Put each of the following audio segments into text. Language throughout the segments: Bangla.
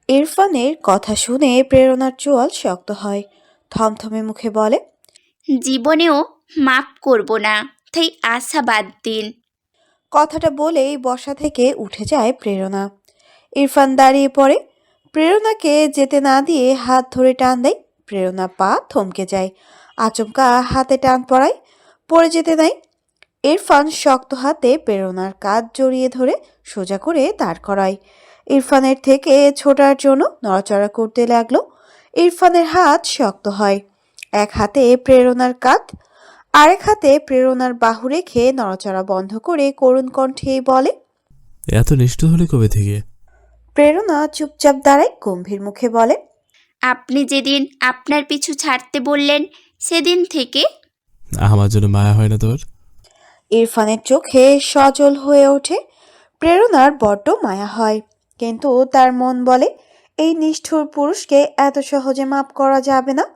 ইরফানের কথা শুনে প্রেরণার চোয়াল শক্ত হয়। থমথমে মুখে বলে, জীবনেও মাপ করব না, তাই আশা বাদ দিন। কথাটা বলেই বসা থেকে উঠে যায় প্রেরণা। ইরফান দাঁড়িয়ে পড়ে। প্রেরণাকে যেতে না দিয়ে হাত ধরে টান দেয়। প্রেরণা পা থমকে যায়। আচমকা হাতে টান পড়ায়, পড়ে যেতে নাই। ইরফান শক্ত হাতে প্রেরণার কাঁধ জড়িয়ে ধরে সোজা করে দাঁড় করায়। ইরফানের থেকে ছোটার জন্য নড়াচড়া করতে লাগলো। ইরফানের হাত শক্ত হয়। এক হাতে প্রেরণার কাঁধ, আরেক হাতে প্রেরণার বাহু রেখে নড়াচড়া বন্ধ করে করুণ কণ্ঠে বলে, এত নিষ্ঠুর হলে কবে থেকে? প্রেরণা চুপচাপ দাঁড়ায়, গম্ভীর মুখে বলে, আপনি যেদিন আপনার পিছু ছাড়তে বললেন সেদিন থেকে। আমার জন্য মায়া হয় না তোর? ইরফানের চোখে সজল হয়ে ওঠে। প্রেরণার বড্ড মায়া হয়, কিন্তু তার মন বলে এই নিষ্ঠুর পুরুষকে এত সহজে মাপ করা যাবে না।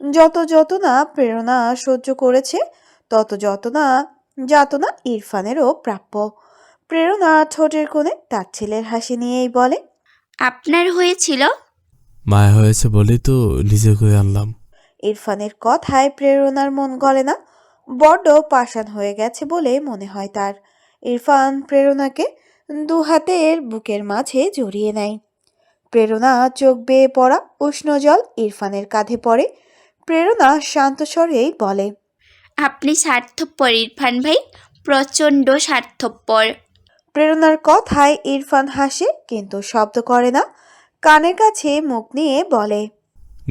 যত যত না প্রেরণা সহ্য করেছে, তত যত না যাতনা ইরফানেরও প্রাপ্য। প্রেরণা ঠোঁটের কোণে তার ছেলের হাসি নিয়েই বলে, আপনার হয়েছিল? মায়া হয়েছে বলেই তো নিজে করে আনলাম। ইরফানের কথায় প্রেরণার মন গলে না, বড্ড পাষাণ হয়ে গেছে বলে মনে হয় তার। ইরফান প্রেরণাকে দু হাতের বুকের মাঝে জড়িয়ে নেয়। প্রেরণা চোখ বেয়ে পড়া উষ্ণ জল ইরফানের কাঁধে পড়ে। প্রেরণা শান্ত স্বরেই বলে, আপনি স্বার্থপর ইরফান ভাই, প্রচণ্ড স্বার্থপর। প্রেরণার কথায় ইরফান হাসে, কিন্তু শব্দ করে না। কানের কাছে মুখ নিয়ে বলে,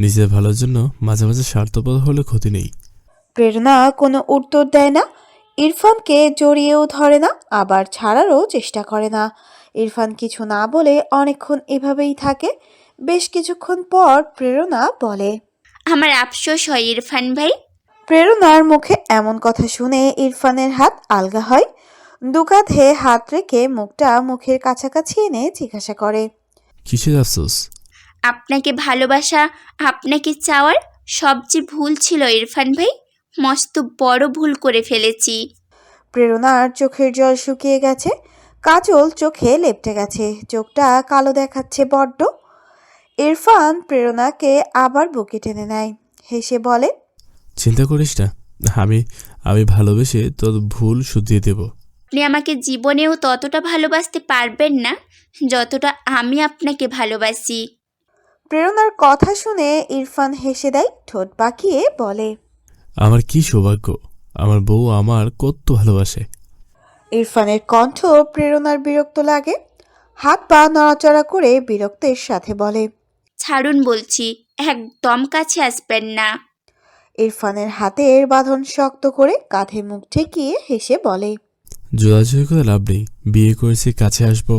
নিজের ভালোর জন্য মাঝে মাঝে স্বার্থপর হলে ক্ষতি নেই। প্রেরণা কোনো উত্তর দেয় না। ইরফানকে জড়িয়েও ধরে না, আবার ছাড়ারও চেষ্টা করে না। ইরফান কিছু না বলে অনেকক্ষণ এভাবেই থাকে। বেশ কিছুক্ষণ পর প্রেরণা বলে, আমার আফসোস হয় ইরফান ভাই। প্রেরণার মুখে এমন কথা শুনে ইরফানের হাত আলগা হয়। দু কাঁধে হাত রেখে মুখটা মুখের কাছাকাছি এনে জিজ্ঞাসা করে, কিসের আফসোস? আপনাকে ভালোবাসা, আপনাকে চাওয়ার সবচেয়ে ভুল ছিল ইরফান ভাই। মস্ত বড় ভুল করে ফেলেছি। প্রেরণার চোখের জল শুকিয়ে গেছে, কাজল চোখে লেপটে গেছে, চোখটা কালো দেখাচ্ছে বড্ড। ইরফান প্রেরণাকে আবার বুকে টেনে নেয়, হেসে বলে, চিন্তা করিস না, আমি আমি ভালোবেসে তোর ভুল শুধিয়ে দেব। আপনি আমাকে জীবনেও ততটা ভালোবাসতে পারবেন না যতটা আমি আপনাকে ভালোবাসি। প্রেরণার কথা শুনে ইরফান হেসে দেয়, ঠোঁট বাঁকিয়ে বলে, আমার কি সৌভাগ্য, আমার বউ আমার কত ভালোবাসে। ইরফানের কণ্ঠ প্রেরণার বিরক্ত লাগে। হাত পা নড়াচড়া করে বিরক্তের সাথে বলে, ছাড়ুন বলছি, একদম কাছে আসবেন না। ইরফানের হাতের বাঁধন শক্ত করে কাঁধে মুখ ঠেকিয়ে হেসে বলে, জোরাজুরি করে লাভ নেই, বিয়ে করেছি, কাছে আসবো,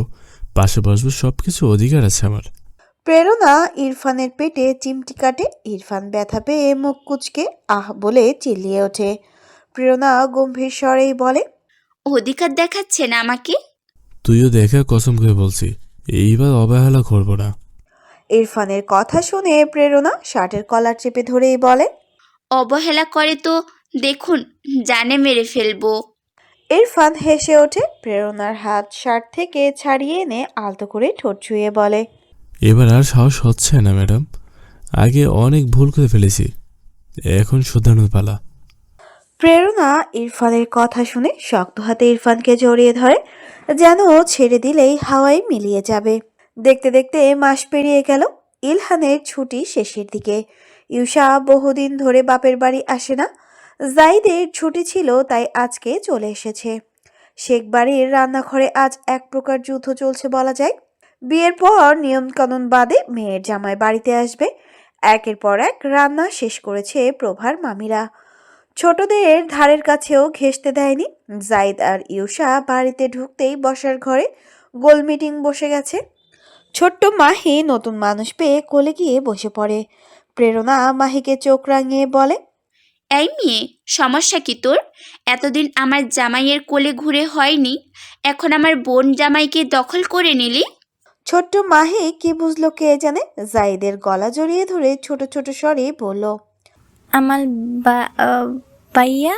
পাশে বসবো, সবকিছু অধিকার আছে আমার। প্রেরণা ইরফানের পেটে চিমটি কাটে। ইরফান ব্যথা পেয়ে মুখ কুঁচকে আহ বলে চিল্লিয়ে ওঠে। প্রেরণা গম্ভীর স্বরেই বলে, অধিকার দেখাচ্ছেন আমাকে? তুইও দেখা, কসম করে বলছি এইবার অবহেলা করবো না। ইরফানের কথা শুনে প্রেরণা শার্টের কলার চেপে ধরেই বলে, অবহেলা করে তো দেখুন, জানে মেরে ফেলবো। ইরফান হেসে ওঠে। প্রেরণার হাত শার্ট থেকে ছাড়িয়ে এনে আলতো করে ঠোঁট ছুঁয়ে বলে, এবার আর সাহস হচ্ছে না ম্যাডাম, আগে অনেক ভুল করে ফেলেছি, এখন শুধরানোর পালা। প্রেরণা ইরফানের কথা শুনে শক্ত হাতে ইরফানকে জড়িয়ে ধরে, যেন ছেড়ে দিলেই হাওয়ায় মিলিয়ে যাবে। দেখতে দেখতে মাস পেরিয়ে গেল। ইলহানের ছুটি শেষের দিকে। ইউসা বহুদিন ধরে বাপের বাড়ি আসে না। জাইদের ছুটি ছিল, তাই আজকে চলে এসেছে। শেখ বাড়ির রান্নাঘরে আজ এক প্রকার যুদ্ধ চলছে বলা যায়। বিয়ের পর নিয়মকানুন বাদে মেয়ের জামাই বাড়িতে আসবে। একের পর এক রান্না শেষ করেছে প্রভার মামিরা। ছোটদের ধারের কাছেও ঘেঁষতে দেয়নি। জাইদ আর ইউসা বাড়িতে ঢুকতেই বসার ঘরে গোল মিটিং বসে গেছে। ছোট্ট মাহি নতুন মানুষ পেয়ে কোলে গিয়ে বসে পড়ে। প্রেরণা মাহিকে চোখ রাঙিয়ে বলে, এই মেয়ে, সমস্যা কি তোর? এতদিন আমার জামাইয়ের কোলে ঘুরে হয়নি, এখন আমার বোন জামাইকে দখল করে নিলি? ছোট্ট মাহি কি বুঝলো কে জানে, জাইদের গলা জড়িয়ে ধরে ছোট ছোট স্বরে বলল, আমার ভাইয়া।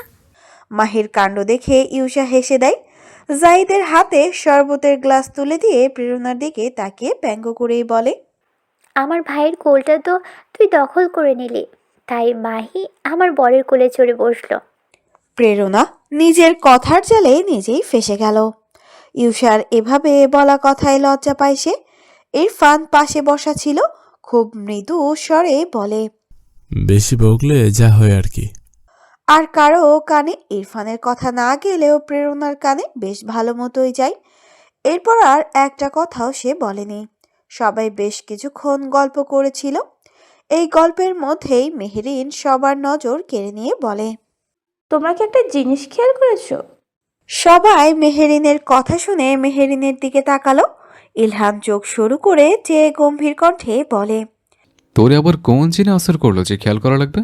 মাহির কাণ্ড দেখে ইউসা হেসে দেয়। জাইদের হাতে শরবতের গ্লাস তুলে দিয়ে প্রেরণার দিকে তাকিয়ে ব্যঙ্গ করেই বলে, আমার ভাইয়ের কোলটা তো তুই দখল করে নিলি, তাই মাহি আমার বরের কোলে চড়ে বসলো। প্রেরণা নিজের কথার জালে নিজেই ফেঁসে গেল। ইউষার এভাবে বলা কথায় লজ্জা পায় সে। ইরফান পাশে বসা ছিল, খুব মৃদু স্বরে বলে, বেশি বকলে যা হয় আর কি। আর কারো কানে ইরফানের কথা না গেলেও প্রেরণার কানে বেশ ভালো মতোই যায়। এরপর আর একটা কথাও সে বলেনি। সবাই বেশ কিছুক্ষণ গল্প করেছিল। এই গল্পের মধ্যেই মেহেরিন সবার নজর কেড়ে নিয়ে বলে, তোমরা কি একটা জিনিস খেয়াল করেছো? সবাই মেহেরিনের কথা শুনে মেহেরিনের দিকে তাকালো। ইলহান চোখ শুরু করে চেয়ে গম্ভীর কণ্ঠে বলে, তোরে আবার কোন জিনে আসর করলো যে খেয়াল করা লাগবে?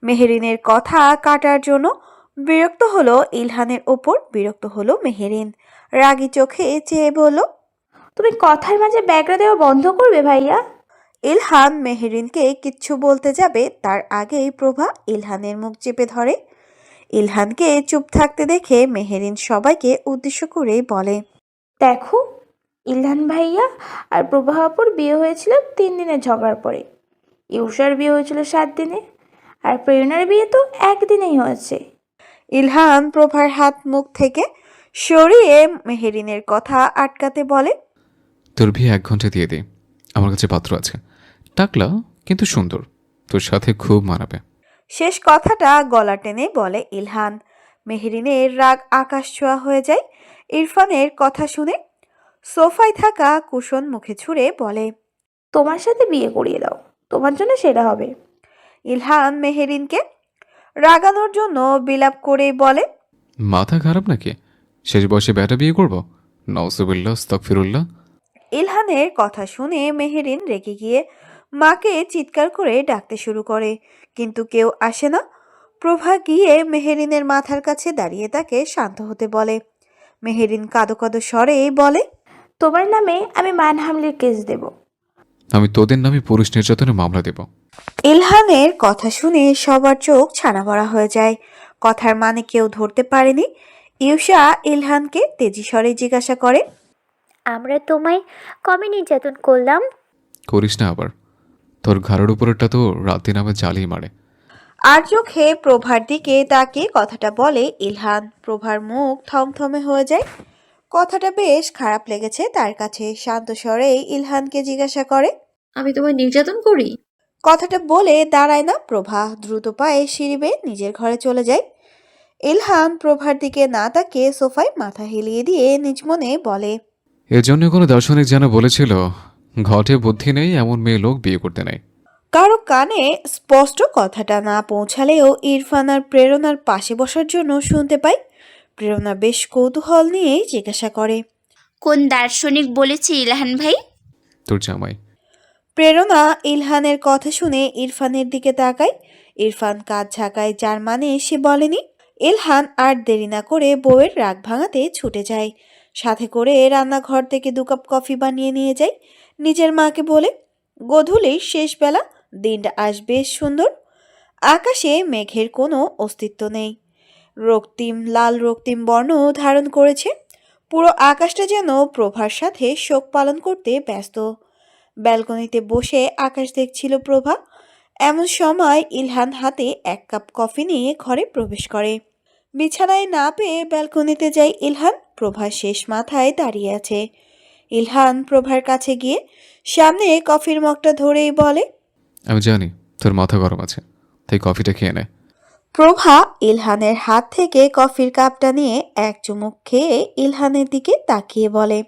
মেহেরিনের কথা কাটার জন্য বিরক্ত হলো ইলহানের ওপর, বিরক্ত হলো মেহেরিন। রাগী চোখে চেয়ে বলল, তুমি কথার মাঝে ব্যাগরা দেওয়া বন্ধ করবে ভাইয়া। ইলহান মেহেরিনকে কিচ্ছু বলতে যাবে তার আগেই প্রভা ইলহানের মুখ চেপে ধরে। ইলহানকে চুপ থাকতে দেখে মেহেরিন সবাইকে উদ্দেশ্য করে বলে, দেখো, ইলহান ভাইয়া আর প্রভা আপুর বিয়ে হয়েছিল 3 দিনের ঝগড়ার পরে। ইউষার বিয়ে হয়েছিল 7 দিনে, আর প্রেরণার বিয়ে তো একদিনেই হয়েছে। ইলহান প্রভার হাত মুখ থেকে সরিয়ে মেহেরিনের কথা আটকাতে বলে, তোর বিয়ে 1 ঘন্টা দিয়ে দিই, আমার কাছে পাত্র আছে, টাকলা কিন্তু সুন্দর, তোর সাথে খুব মানাবে। শেষ কথাটা গলা টেনে বলে ইলহান। মেহেরিনের রাগ আকাশ ছোঁয়া হয়ে যায় ইরফানের কথা শুনে। সোফায় থাকা কুশন মুখে ছুঁড়ে বলে, তোমার সাথে বিয়ে করিয়ে দাও, তোমার জন্য সেটা হবে। ইলহান মেহেরিনকে রাগানোর জন্য বিলাপ করে বলে, মাথা খারাপ নাকি? শেষ বয়সে ব্যাটা বিয়ে করবো? নওজুবিল্লাহ, আস্তাগফিরুল্লাহ। ইলহানের কথা শুনে মেহেরিন রেগে গিয়ে মাকে চিৎকার করে ডাকতে শুরু করে, কিন্তু কেউ আসে না। প্রভা গিয়ে মেহেরিনের মাথার কাছে দাঁড়িয়ে তাকে শান্ত হতে বলে। মেহেরিন কাঁদো কাঁদো স্বরে বলে, তোমার নামে আমি মানহামলির কেস দেব। আমি তোদের নামে পুরুষ নির্যাতনের মামলা দেব। ইলহানের কথা শুনে সবার চোখ ছানা বড়া হয়ে যায়। কথার মানে কেউ ধরতে পারেনি। ইউষা ইলহানকে তেজি স্বরে জিজ্ঞাসা করে, আমরা তোমায় কবে নির্যাতন করলাম? করিস না আবার, তোর ঘাড়ের উপরেরটা তো রাতে নামে জ্বালিয়ে মারে। আর চোখে প্রভার দিকে তাকিয়ে কথাটা বলে ইলহান। প্রভার মুখ থমথমে হয়ে যায়। কথাটা বেশ খারাপ লেগেছে তার কাছে। শান্ত স্বরে ইলহানকে জিজ্ঞাসা করে, আমি তোমায় নির্যাতন করি? কথাটা বলে দাঁড়ায় না প্রভা, দ্রুত পায়ে সিঁড়ি বেয়ে নিজের ঘরে চলে যায়। ইলহান প্রভার দিকে না তাকিয়ে সোফায় মাথা হেলিয়ে দিয়ে নিজ মনে বলে, এর জন্য কোনো দার্শনিক যেন বলেছিল, ঘটে বুদ্ধি নেই এমন মেয়ে লোক বিয়ে করতে নেই। কারো কানে স্পষ্ট কথাটা না পৌঁছালেও ইরফান আর প্রেরণার পাশে বসার জন্য শুনতে পায়। প্রেরণা বেশ কৌতূহল নিয়ে জিজ্ঞাসা করে, কোন দার্শনিক বলেছে ইলহান ভাই? তোর জামাই। প্রেরণা ইলহানের কথা শুনে ইরফানের দিকে তাকায়। ইরফান কাঁধ ঝাঁকায়, যার মানে সে বলেনি। ইলহান আর দেরি না করে বউয়ের রাগ ভাঙাতে ছুটে যায়। সাথে করে রান্নাঘর থেকে 2 কাপ কফি বানিয়ে নিয়ে যায়। নিজের মাকে বলে, গোধূলির শেষ বেলা, দিনটা আজ বেশ সুন্দর। আকাশে মেঘের কোনো অস্তিত্ব নেই। রক্তিম লাল রক্তিম বর্ণ ধারণ করেছে। পুরো আকাশটা যেন প্রভার সাথে শোক পালন করতে ব্যস্ত। ব্যালকনিতে বসে আকাশ দেখছিল প্রভা। এমন সময় ইলহান হাতে 1 কাপ কফি নিয়ে ঘরে প্রবেশ করে। বিছানায় না পেয়ে ব্যালকনিতে যায় ইলহান। প্রভা শেষ মাথায় দাঁড়িয়ে আছে। ইলহান প্রভার কাছে গিয়ে সামনে কফির মগটা ধরেই বলে, আমি জানি তোর মাথা গরম আছে, তাই কফিটা খেয়ে নে। প্রভা ইলহানের হাত থেকে কফির কাপটা নিয়ে এক চুমুক খেয়ে ইলহানের দিকে তাকিয়ে বলে,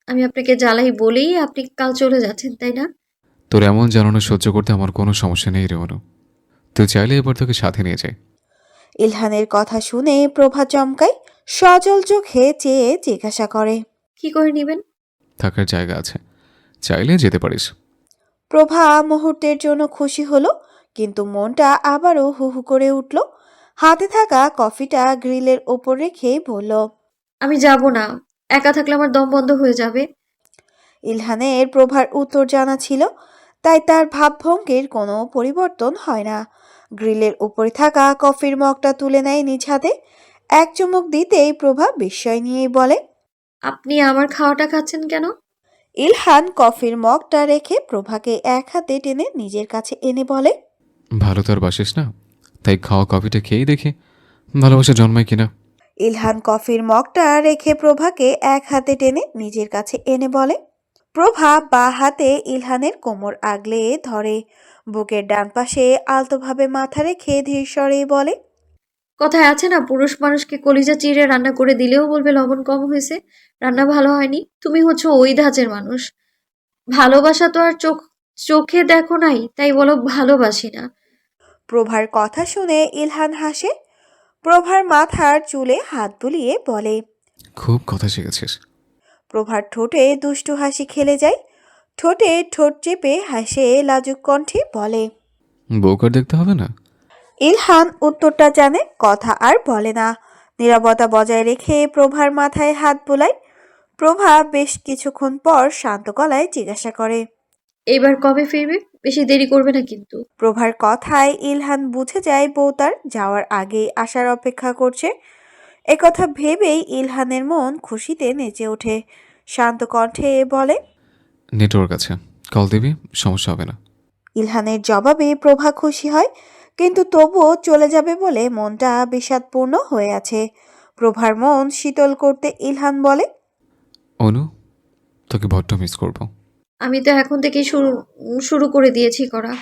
আমি আপনাকে জ্বালাই বলেই আপনি কাল চলে যাচ্ছেন, তাই না? তোর এমন জানানো সহ্য করতে আমার কোনো সমস্যা নেই রে অনু, তুই চাইলে এবার তোকে সাথে নিয়ে যাই। ইলহানের কথা শুনে প্রভা চমকায়। সজল চোখে চেয়ে জিজ্ঞাসা করে, কি করে নেবেন? থাকার জায়গা আছে, চাইলে যেতে পারিস। প্রভা মুহূর্তের জন্য খুশি হলো, কিন্তু মনটা আবারও হু হু করে উঠল। হাতে থাকা কফিটা গ্রিলের ওপর রেখে বলল, আমি যাব না, একা থাকলে আমার দম বন্ধ হয়ে যাবে। ইলহানের প্রভার উত্তর জানা ছিল, তাই তার ভাবভঙ্গির কোনো পরিবর্তন হয় না। গ্রিলের উপরে থাকা কফির মগটা তুলে নেয় নিজ হাতে। এক চুমুক দিতেই প্রভা বিস্ময় নিয়েই বলে, আপনি আমার খাওয়াটা খাচ্ছেন কেন? ইলহান কফির মগটা রেখে প্রভাকে এক হাতে টেনে নিজের কাছে এনে বলে, ভালো তো আর বাসিস না, তাই খাওয়া কফিটা খেয়েই দেখি ভালোবাসা জন্মায় কিনা। ইলহান কফির মগটা রেখে প্রভাকে এক হাতে টেনে নিজের কাছে এনে বলে। প্রভা বা হাতে ইলহানের কোমর আগলে ধরে, বুকের ডান পাশে আলতোভাবে মাথা রেখে ধীর স্বরেই বলে, কথায় আছে না, পুরুষ মানুষকে কলিজা চিড়ে রান্না করে দিলেও বলবে লবণ কম হয়েছে, রান্না ভালো হয়নি। তুমি হচ্ছে ওই ধাঁচের মানুষ। ভালোবাসা তো আর চোখে দেখো নাই, তাই বলো ভালোবাসি না। প্রভার কথা শুনে ইলহান হাসে। প্রভার মাথার চুলে হাত বুলিয়ে বলে। খুব কথা শিখেছিস। প্রভার ঠোঁটে দুষ্টু হাসি খেলে যায়। ঠোঁটে ঠোঁট চেপে হাসে লাজুক কণ্ঠে বলে। বউকার দেখতে হবে না। ইলহান উত্তরটা জানে, কথা আর বলে না। নীরবতা বজায় রেখে প্রভার মাথায় হাত বোলায়। প্রভা বেশ কিছুক্ষণ পর শান্ত গলায় জিজ্ঞাসা করে। এবার কবে ফিরবে? বেশি দেরি করবে না কিন্তু। প্রভার কথায় ইলহান বুঝে যায় বউ তার যাওয়ার আগেই আসার অপেক্ষা করছে। একথা ভেবেই ইলহানের মন খুশিতে নেচে ওঠে। শান্ত কণ্ঠে বলে। নেটওয়ার্ক আছে, কল দিবি, সমস্যা হবে না। ইলহানের জবাবে প্রভা খুশি হয়, কিন্তু তবুও চলে যাবে বলে মনটা বিষাদপূর্ণ হয়ে আছে। প্রভার মন শীতল করতে ইলহান বলে। অনু, তোকে বড্ড মিস করব। আমি তো এখন থেকেই শুরু করে দিয়েছি করা।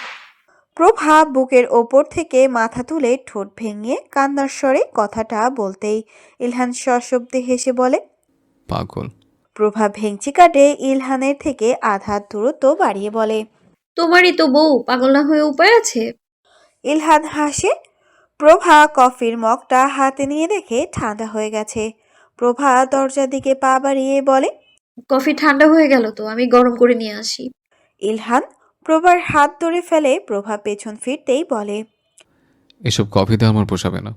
প্রভা বুকের ওপর থেকে মাথা তুলে ঠোঁট ভেঙে কান্নার স্বরে কথাটা বলতেই ইলহান সশব্দে হেসে বলে। পাগল। প্রভা ভেঙচি কাটে ইলহানের থেকে আধা দূরত্ব বাড়িয়ে বলে। তোমারই তো বউ, পাগল না হয়ে উপায় আছে? ইলহান হাসে। প্রভা কফির মগটা হাতে নিয়ে দেখে ঠান্ডা হয়ে গেছে। প্রভা দরজার দিকে পা বাড়িয়ে বলে। কফি ঠান্ডা হয়ে গেল তো, আমি গরম করে নিয়ে আসি। ইলহান প্রভার হাত ধরে ফেলে। প্রভা পেছন ফিরতেই বলে। এসব কফিতে আমার পোষাবে না।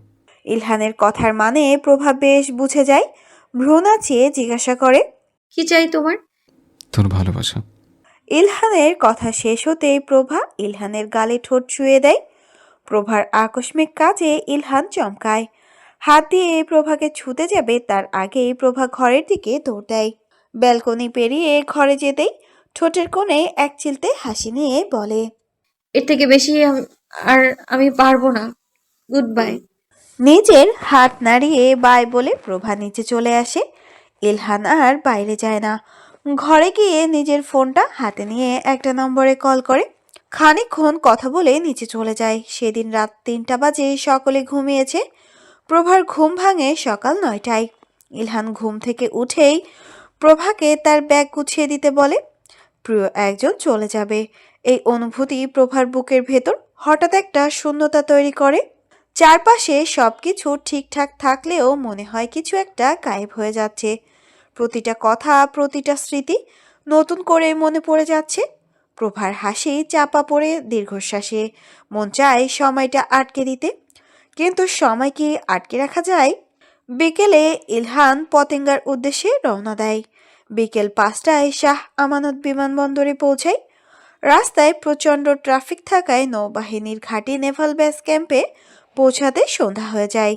ইলহানের কথার মানে প্রভা বেশ বুঝে যায়। ভ্রু নাচিয়ে জিজ্ঞাসা করে। কি চাই তোমার? তোর ভালোবাসা। ইলহানের কথা শেষ হতেই প্রভা ইলহানের গালে ঠোঁট ছুঁয়ে দেয়। প্রভার আকস্মিক কাজে ইলহান চমকায়। হাত দিয়ে প্রভাকে ছুতে যাবে তার আগেই প্রভা ঘরের দিকে দৌড় দেয়। ব্যালকনি পেরিয়ে ঘরে যেতেই ঠোঁটের কোণে এক চিলতে হাসি নিয়ে বলে। এর থেকে বেশি আর আমি পারবো না। Good bye. নিজের হাত নাড়িয়ে বাই বলে প্রভা নিচে চলে আসে। ইলহান আর বাইরে যায় না। ঘরে গিয়ে নিজের ফোনটা হাতে নিয়ে একটা নম্বরে কল করে। খানিকক্ষণ কথা বলে নিচে চলে যায়। সেদিন রাত 3টা বাজে সকলে ঘুমিয়েছে। প্রভার ঘুম ভাঙে সকাল 9টায়। ইলহান ঘুম থেকে উঠেই প্রভাকে তার ব্যাগ গুছিয়ে দিতে বলে। প্রিয় একজন চলে যাবে, এই অনুভূতি প্রভার বুকের ভেতর হঠাৎ একটা শূন্যতা তৈরি করে। চারপাশে সবকিছু ঠিকঠাক থাকলেও মনে হয় কিছু একটা গায়েব হয়ে যাচ্ছে। প্রতিটা কথা, প্রতিটা স্মৃতি নতুন করে মনে পড়ে যাচ্ছে। প্রভার হাসি চাপা পড়ে দীর্ঘশ্বাসে। মন চায় সময়টা আটকে দিতে, কিন্তু সময় কি আটকে রাখা যায়? বিকেলে ইলহান পতেঙ্গার উদ্দেশ্যে রওনা দেয়। বিকেল 5টায় শাহ আমানত বিমানবন্দরে পৌঁছায়। রাস্তায় প্রচণ্ড ট্রাফিক থাকায় নৌবাহিনীর ঘাঁটি নেভাল বেস ক্যাম্পে পৌঁছাতে সন্ধ্যা হয়ে যায়।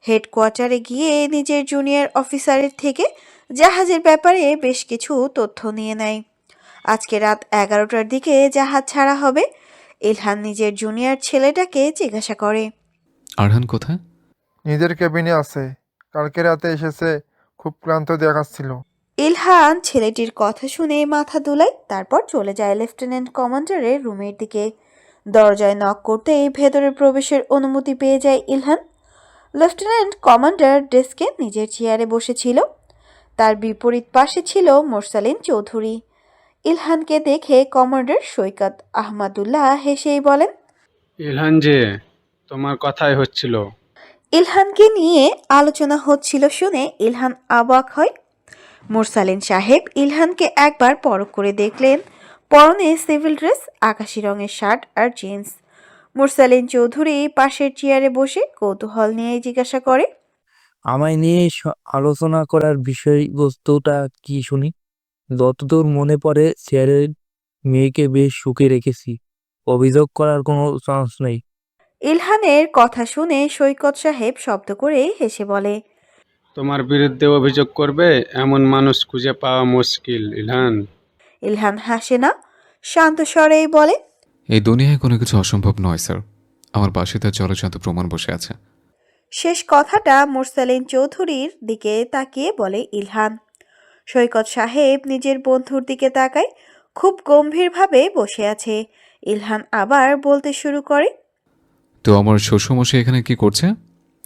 হেডকোয়ার্টারে গিয়ে নিজের জুনিয়র অফিসারের থেকে জাহাজের ব্যাপারে বেশ কিছু তথ্য নিয়ে নেয়। আজকে রাত 11টার দিকে জাহাজ ছাড়া হবে। ইলহান নিজের জুনিয়র ছেলেটাকে জিজ্ঞাসা করে। আরহান কোথায়? নিজের কেবিনে আছে, কালকে রাতে এসেছে, খুব ক্লান্ত দেখাচ্ছিল। ইলহান ছেলেটির কথা শুনে মাথা দুলায়, তারপর চলে যায় লেফটেন্যান্ট কমান্ডারের রুমের দিকে। দরজায় নক করতেই ভেতরে প্রবেশের অনুমতি পেয়ে যায় ইলহান। লেফটেন্যান্ট কমান্ডার ডেস্কে নিজের চেয়ারে বসেছিল। তার বিপরীত পাশে ছিল মোরসালিন চৌধুরী। ইলহানকে দেখে কমান্ডার সৈকত আহমদুল্লাহ হেসেই বলেন। ইলহান যে, তোমার কথাই হচ্ছিল। ইলহানকে নিয়ে আলোচনা হচ্ছিল শুনে ইলহান অবাক হয়। মোরসালিন সাহেব ইলহানকে একবার পরখ করে দেখলেন। পরনে সিভিল ড্রেস, আকাশি রঙের শার্ট আর জিন্স। মোরসালিন চৌধুরী পাশের চেয়ারে বসে কৌতূহল নিয়ে জিজ্ঞাসা করে। আমায় নিয়ে আলোচনা করার বিষয়বস্তুটা কি শুনি? যতদূর মনে পড়ে স্যারের মেয়েকে বেশ সুখে রেখেছি, অভিযোগ করার কোনো চান্স নেই। ইলহানের কথা শুনে সৈকত সাহেব শব্দ করে হেসে বলে। তোমার বিরুদ্ধে অভিযোগ করবে এমন মানুষ খুঁজে পাওয়া মুশকিল ইলহান। ইলহান হাসে না, শান্ত স্বরেই বলে, এই দুনিয়ায় কোনো কিছু অসম্ভব নয় স্যার। আমার পাশে তার জলজান্ত প্রমাণ বসে আছে। শেষ কথাটা মুরসালিন চৌধুরীর দিকে তাকিয়ে বলে ইলহান। সৈকত সাহেব নিজের বন্ধুর দিকে তাকায়, খুব গম্ভীরভাবে বসে আছে। ইলহান আবার বলতে শুরু করে, তো আমার শ্বশুরমশাই এখানে কি করছে?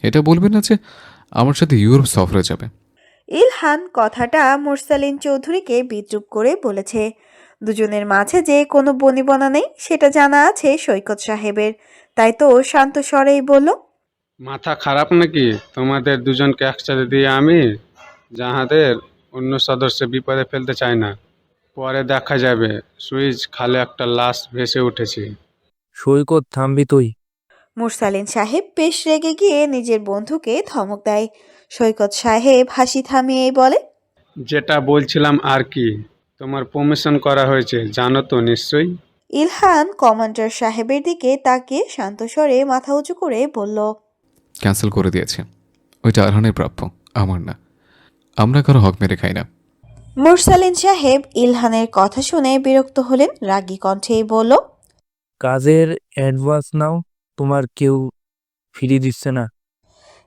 এটা বলবেন না যে আমার সাথে ইউরোপ সফরে যাবে? ইলহান কথাটা মুরসালিন চৌধুরীকে বিদ্রূপ করে বলেছে। দুজনের মাঝে যে কোনো বনিবনা নেই সেটা জানা আছে সৈকত সাহেবের, তাই তো শান্ত স্বরেই বলল, মাথা খারাপ নাকি তোমাদের দুজনকে একসাথে দিয়ে? আমি যাহাদের অন্য সদস্য বিপদে ফেলতে চাই না। পরে দেখা যাবে সুইচ খালে একটা লাশ ভেসে উঠেছে। সৈকত, থামবি তুই? মুরসালিন সাহেব বেশ রেগে গিয়ে নিজের বন্ধুকে ধমক দেয়। সৈকত সাহেব হাসি থামিয়েই বলে, যেটা বলছিলাম আর কি, তোমার প্রমোশন করা হয়েছে জানো তো নিশ্চয়ই? ইলহান কমান্ডার সাহেবের দিকে তাকিয়ে শান্ত স্বরে মাথা উঁচু করে বলল, ক্যান্সেল করে দিয়েছে। ওইটা আরহানের প্রাপ্য, আমার না। আমরা কারো হক মেরে খাই না। মুরসালিন সাহেব ইলহানের কথা শুনে বিরক্ত হলেন, রাগী কণ্ঠেই বলল, কাজের অ্যাডভান্স নাও, তোমার কেউ ফিরিয়ে দিচ্ছে না।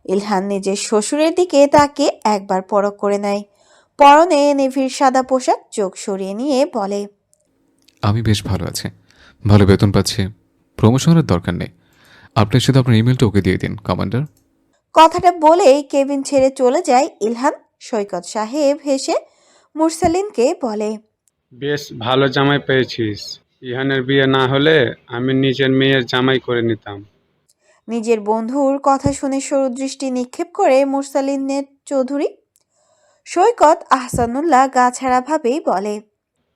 ইলহান নিজের শ্বশুরের দিকে তাকিয়ে একবার পরখ করে নেয়। পরনে নেভির সাদা পোশাক, চোখ সরিয়ে নিয়ে বলে, আমি বেশ ভালো আছি, ভালো বেতন পাচ্ছি, প্রমোশনের দরকার নেই। আপনি শুধু আপনার ইমেলটা ওকে দিয়ে দিন কমান্ডার। কথাটা বলেই কেবিন ছেড়ে চলে যায় ইলহান। সৈকত সাহেব হেসে মুরসালিনকে বলে, বেশ ভালো জামাই পেয়েছিস। ইহানের বিয়ে না হলে আমি নিজের মেয়ের জামাই করে নিতাম। নিজের বন্ধুর কথা শুনে সরুদৃষ্টি নিক্ষেপ করে মুরসালিনের চৌধুরী। সৈকত আহসানুল্লাহ গা ছাড়া ভাবেই বলে,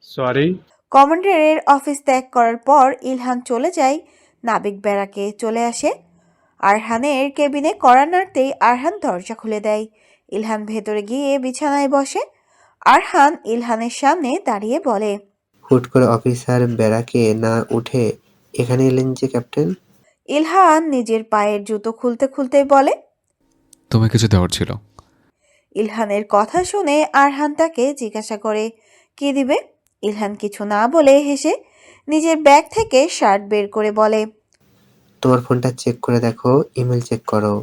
সরি। কমান্ডারের অফিস ত্যাগ করার পর ইলহান চলে যায় নাবিক ব্যারাকে। চলে আসে আরহানের কেবিনে, কড়া নাড়তেই আরহান দরজা খুলে দেয়। ইলহান ভেতরে গিয়ে বিছানায় বসে। আরহান ইলহানের সামনে দাঁড়িয়ে বলে, হুট করে অফিসার ব্যারাকে না উঠে এখানে এলেন যে ক্যাপ্টেন? ইলহান নিজের পায়ের জুতো খুলতে খুলতে বলে। তোমায় কিছু দেওয়ার ছিল। ইলহানের কথা শুনে আরহান তাকে জিজ্ঞাসা করে, কি দিবে? ইলহান কিছু না বলে হেসে নিজের ব্যাগ থেকে শার্ট বের করে বলে, তোমার ফোনটা চেক করে দেখো, ইমেল চেক করো।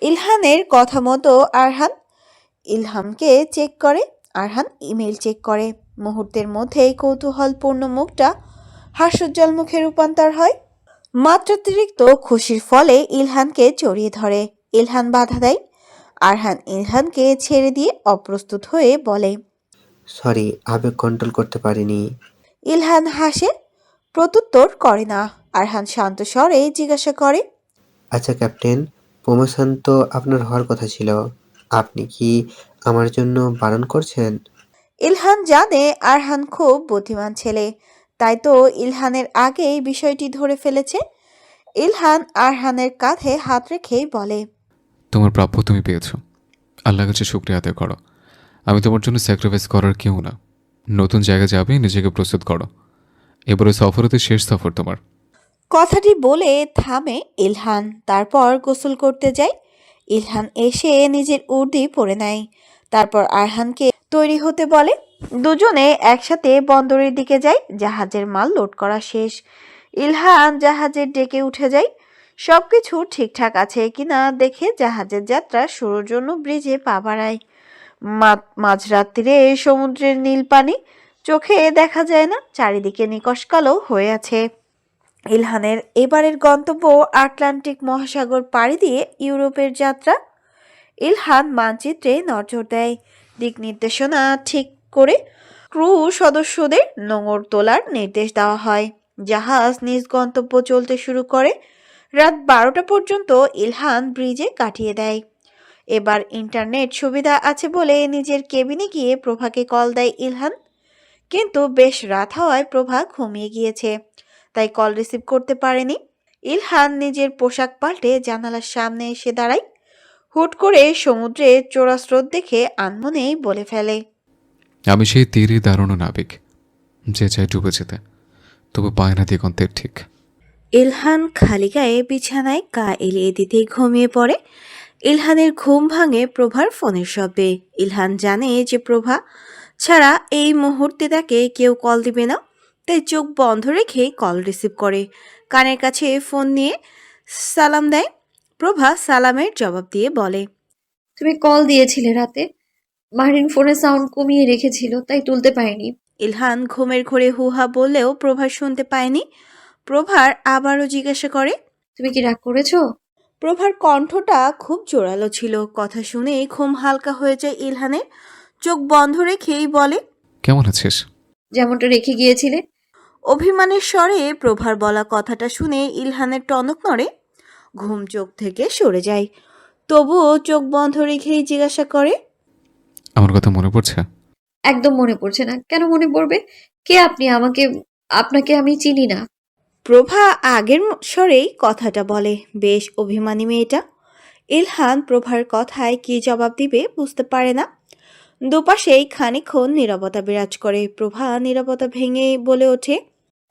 ইলহানের কথা মতো আরহান ইলহামকে চেক করে। আরহান ইমেল চেক করে। মুহূর্তের মধ্যেই কৌতূহলপূর্ণ মুখটা হাস্যোজ্জ্বল মুখে রূপান্তর হয়। মাত্রাতিরিক্ত খুশির ফলে ইলহানকে জড়িয়ে ধরে। ইলহান বাধা দেয়। আরহান ইলহানকে ছেড়ে দিয়ে অপ্রস্তুত হয়ে বলে, সরি, আবেগ কন্ট্রোল করতে পারিনি। ইলহান হাসে, প্রত্যুত্তর করে না। আরহান শান্ত স্বরে জিজ্ঞাসা করে, আচ্ছা ক্যাপ্টেন, প্রমোশন তো আপনার হওয়ার কথা ছিল, আপনি কি আমার জন্য বারণ করছেন? ইলহান জানে আরহান খুব বুদ্ধিমান ছেলে, তাই তো ইলহানের আগেই বিষয়টি ধরে ফেলেছে। ইলহান আরহানের কাঁধে হাত রেখেই বলে, তোমার প্রাপ্য তুমি পেয়েছো, আল্লাহর কাছে শুকরিয়া আদায় করো। আমি তোমার জন্য স্যাক্রিফাইস করার কেউ না। নতুন জায়গায় যাবে, নিজেকে প্রস্তুত করো। এবারে সফরেতে শেষ সফর তোমার। কথাটি বলে থামে ইলহান, তারপর গোসল করতে যায়। ইলহান এসে নিজের উর্দি পরে নেয়, তারপর আরহানকে তৈরি হতে বলে। দুজনে একসাথে বন্দরের দিকে যায়। জাহাজের মাল লোড করা শেষ। ইলহান জাহাজের ডেকে উঠে যায়। সবকিছু ঠিকঠাক আছে কিনা দেখে জাহাজের যাত্রা শুরুর জন্য ব্রিজে পা বাড়ায়। মাঝরাত্রিরে সমুদ্রের নীল পানি চোখে দেখা যায় না, চারিদিকে নিকষ কালো হয়ে আছে। ইলহানের এবারের গন্তব্য আটলান্টিক মহাসাগর পাড়ি দিয়ে ইউরোপের যাত্রা। ইলহান মানচিত্রে নজর দেয়। দিক নির্দেশনা ঠিক করে ক্রু সদস্যদের নোঙর তোলার নির্দেশ দেওয়া হয়। জাহাজ নিজ গন্তব্য চলতে শুরু করে। রাত 12টা পর্যন্ত ইলহান ব্রিজে কাটিয়ে দেয়। এবার ইন্টারনেট সুবিধা আছে বলে নিজের কেবিনে গিয়ে প্রভাকে কল দেয় ইলহান, কিন্তু বেশ রাত হওয়ায় প্রভা ঘুমিয়ে গিয়েছে, তাই কল রিসিভ করতে পারেনি। ইলহান নিজের পোশাক পাল্টে জানালার সামনে এসে দাঁড়ায়। হুট করে সমুদ্রের চোরা স্রোত দেখে আনমনেই বলে ফেলে, আমি সেই তীরে দাঁড়ানো নাবিক, যে চাই ডুবে যেতে, তবু পায় না দিগন্তের ঠিক। ইলহান খালি গায়ে বিছানায় গা এলিয়ে দিতেই ঘুমিয়ে পড়ে। ইলহানের ঘুম ভাঙে প্রভার ফোনের শব্দে। ইলহান জানে যে প্রভা ছাড়া এই মুহূর্তে তাকে কেউ কল দিবে না, তাই চোখ বন্ধ রেখে কল রিসিভ করে কানের কাছে ফোন নিয়ে সালাম দেয়। প্রভা সালামের জবাব দিয়ে বলে, তুমি কল দিয়েছিলে রাতে, মাহিন ফোনে সাউন্ড কমিয়ে রেখেছিল তাই তুলতে পারিনি। ইলহান ঘুমের ঘোরে হুহা বললেও প্রভা শুনতে পায়নি। প্রভার আবারও জিজ্ঞাসা করে, তুমি কি রাগ করেছো? প্রভার কণ্ঠটা খুব জোরালো ছিল। কথা শুনে ঘুম হালকা হয়ে যায় ইলহানের। চোখ বন্ধ রেখেই বলে, কেমন আছিস? যেমনটা রেখে গিয়েছিলে। অভিমানের স্বরে প্রভার বলা কথাটা শুনে ইলহানের টনক নড়ে, ঘুম চোখ থেকে সরে যায়। তবুও চোখ বন্ধ রেখেই জিজ্ঞাসা করে, আমার কথা মনে পড়ছে? একদম মনে পড়ছে না। কেন মনে পড়বে? কে আপনি? আপনাকে আমি চিনি না। প্রভা আগের স্বরেই কথাটা বলে। বেশ অভিমানী মেয়েটা। ইলহান প্রভার কথায় কি জবাব দিবে বুঝতে পারে না। দুপাশেই খানিকক্ষণ নীরবতা বিরাজ করে। প্রভা নীরবতা ভেঙে বলে ওঠে,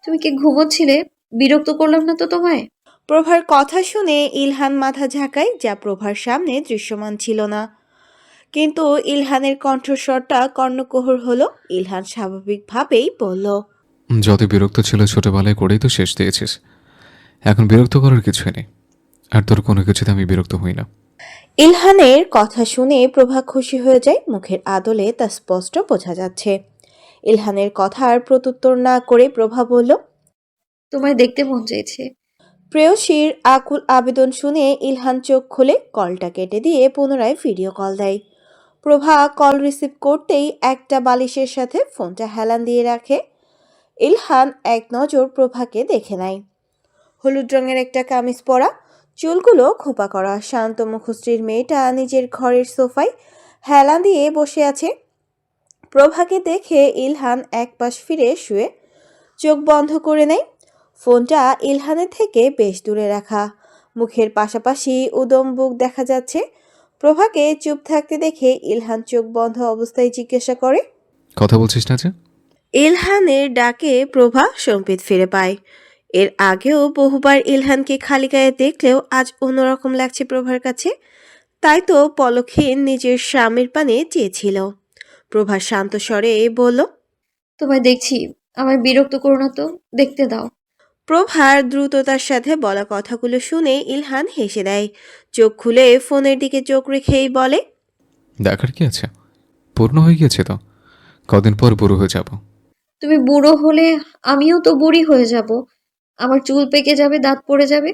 তুমি কি ঘুমোচ্ছিলে? বিরক্ত করলাম না তো তোমায়? প্রভার কথা শুনে ইলহান মাথা ঝাঁকায়, যা প্রভার সামনে দৃশ্যমান ছিল না। কিন্তু ইলহানের কণ্ঠস্বরটা কর্ণকুহর হলো। ইলহান স্বাভাবিকভাবেই বলল, যত বিরক্ত ছিল ছোটবেলায় করেই তো শেষ দিয়েছিস। এখন বিরক্ত করার কিছুই নেই, আর তোর কোনো কিছুতে আমি বিরক্ত হই না। ইলহানের কথা শুনে প্রভা খুশি হয়ে যায়। মুখের আদলে তা স্পষ্ট বোঝা যাচ্ছে। ইলহানের কথার প্রত্যুত্তর না করে প্রভা বলল, তোমায় দেখতে মন চাইছে। প্রেয়সীর আকুল আবেদন শুনে ইলহান চোখ খুলে কলটা কেটে দিয়ে পুনরায় ভিডিও কল দেয়। প্রভা কল রিসিভ করতেই একটা বালিশের সাথে ফোনটা হেলান দিয়ে রাখে। ইলহান এক নজর প্রভাকে দেখে নেয়। হলুদ রঙের একটা কামিজ পরা, চুলগুলো খোপা করা, শান্ত মুখশ্রীর মেয়েটা নিজের ঘরের সোফায় হেলান দিয়ে বসে আছে। প্রভাকে দেখে ইলহান এক পাশ ফিরে শুয়ে চোখ বন্ধ করে নেয়। ফোনটা ইলহানের থেকে বেশ দূরে রাখা, মুখের পাশাপাশি উদম বুক দেখা যাচ্ছে। প্রভাকে চুপ থাকতে দেখে ইলহান চোখ বন্ধ অবস্থায় জিজ্ঞাসা করে, কথা বলছিস না যে? ইলহানের ডাকে প্রভা সম্পিত ফিরে পায়। এর আগেও বহুবার ইলহানকে খালি গায়ে দেখলেও আজ অন্যরকম লাগছে প্রভার কাছে। তাই তো পলকহীন নিজের স্বামীর পানে চেয়েছিল। প্রভা শান্ত স্বরে বলল, তোমায় দেখছি, আমায় বিরক্ত করো না তো, দেখতে দাও। প্রভার দ্রুততার সাথে বলা কথাগুলো শুনে ইলহান হেসে দেয়। চোখ খুলে ফোনের দিকে চোখ রেখেই বলে, দেখার কি আছে, পূর্ণ হয়ে গিয়েছে তো, কদিন পর বুড়ো হয়ে যাব। তুমি বুড়ো হলে আমিও তো বুড়ি হয়ে যাব। আমার চুল পেকে যাবে, দাঁত পড়ে যাবে।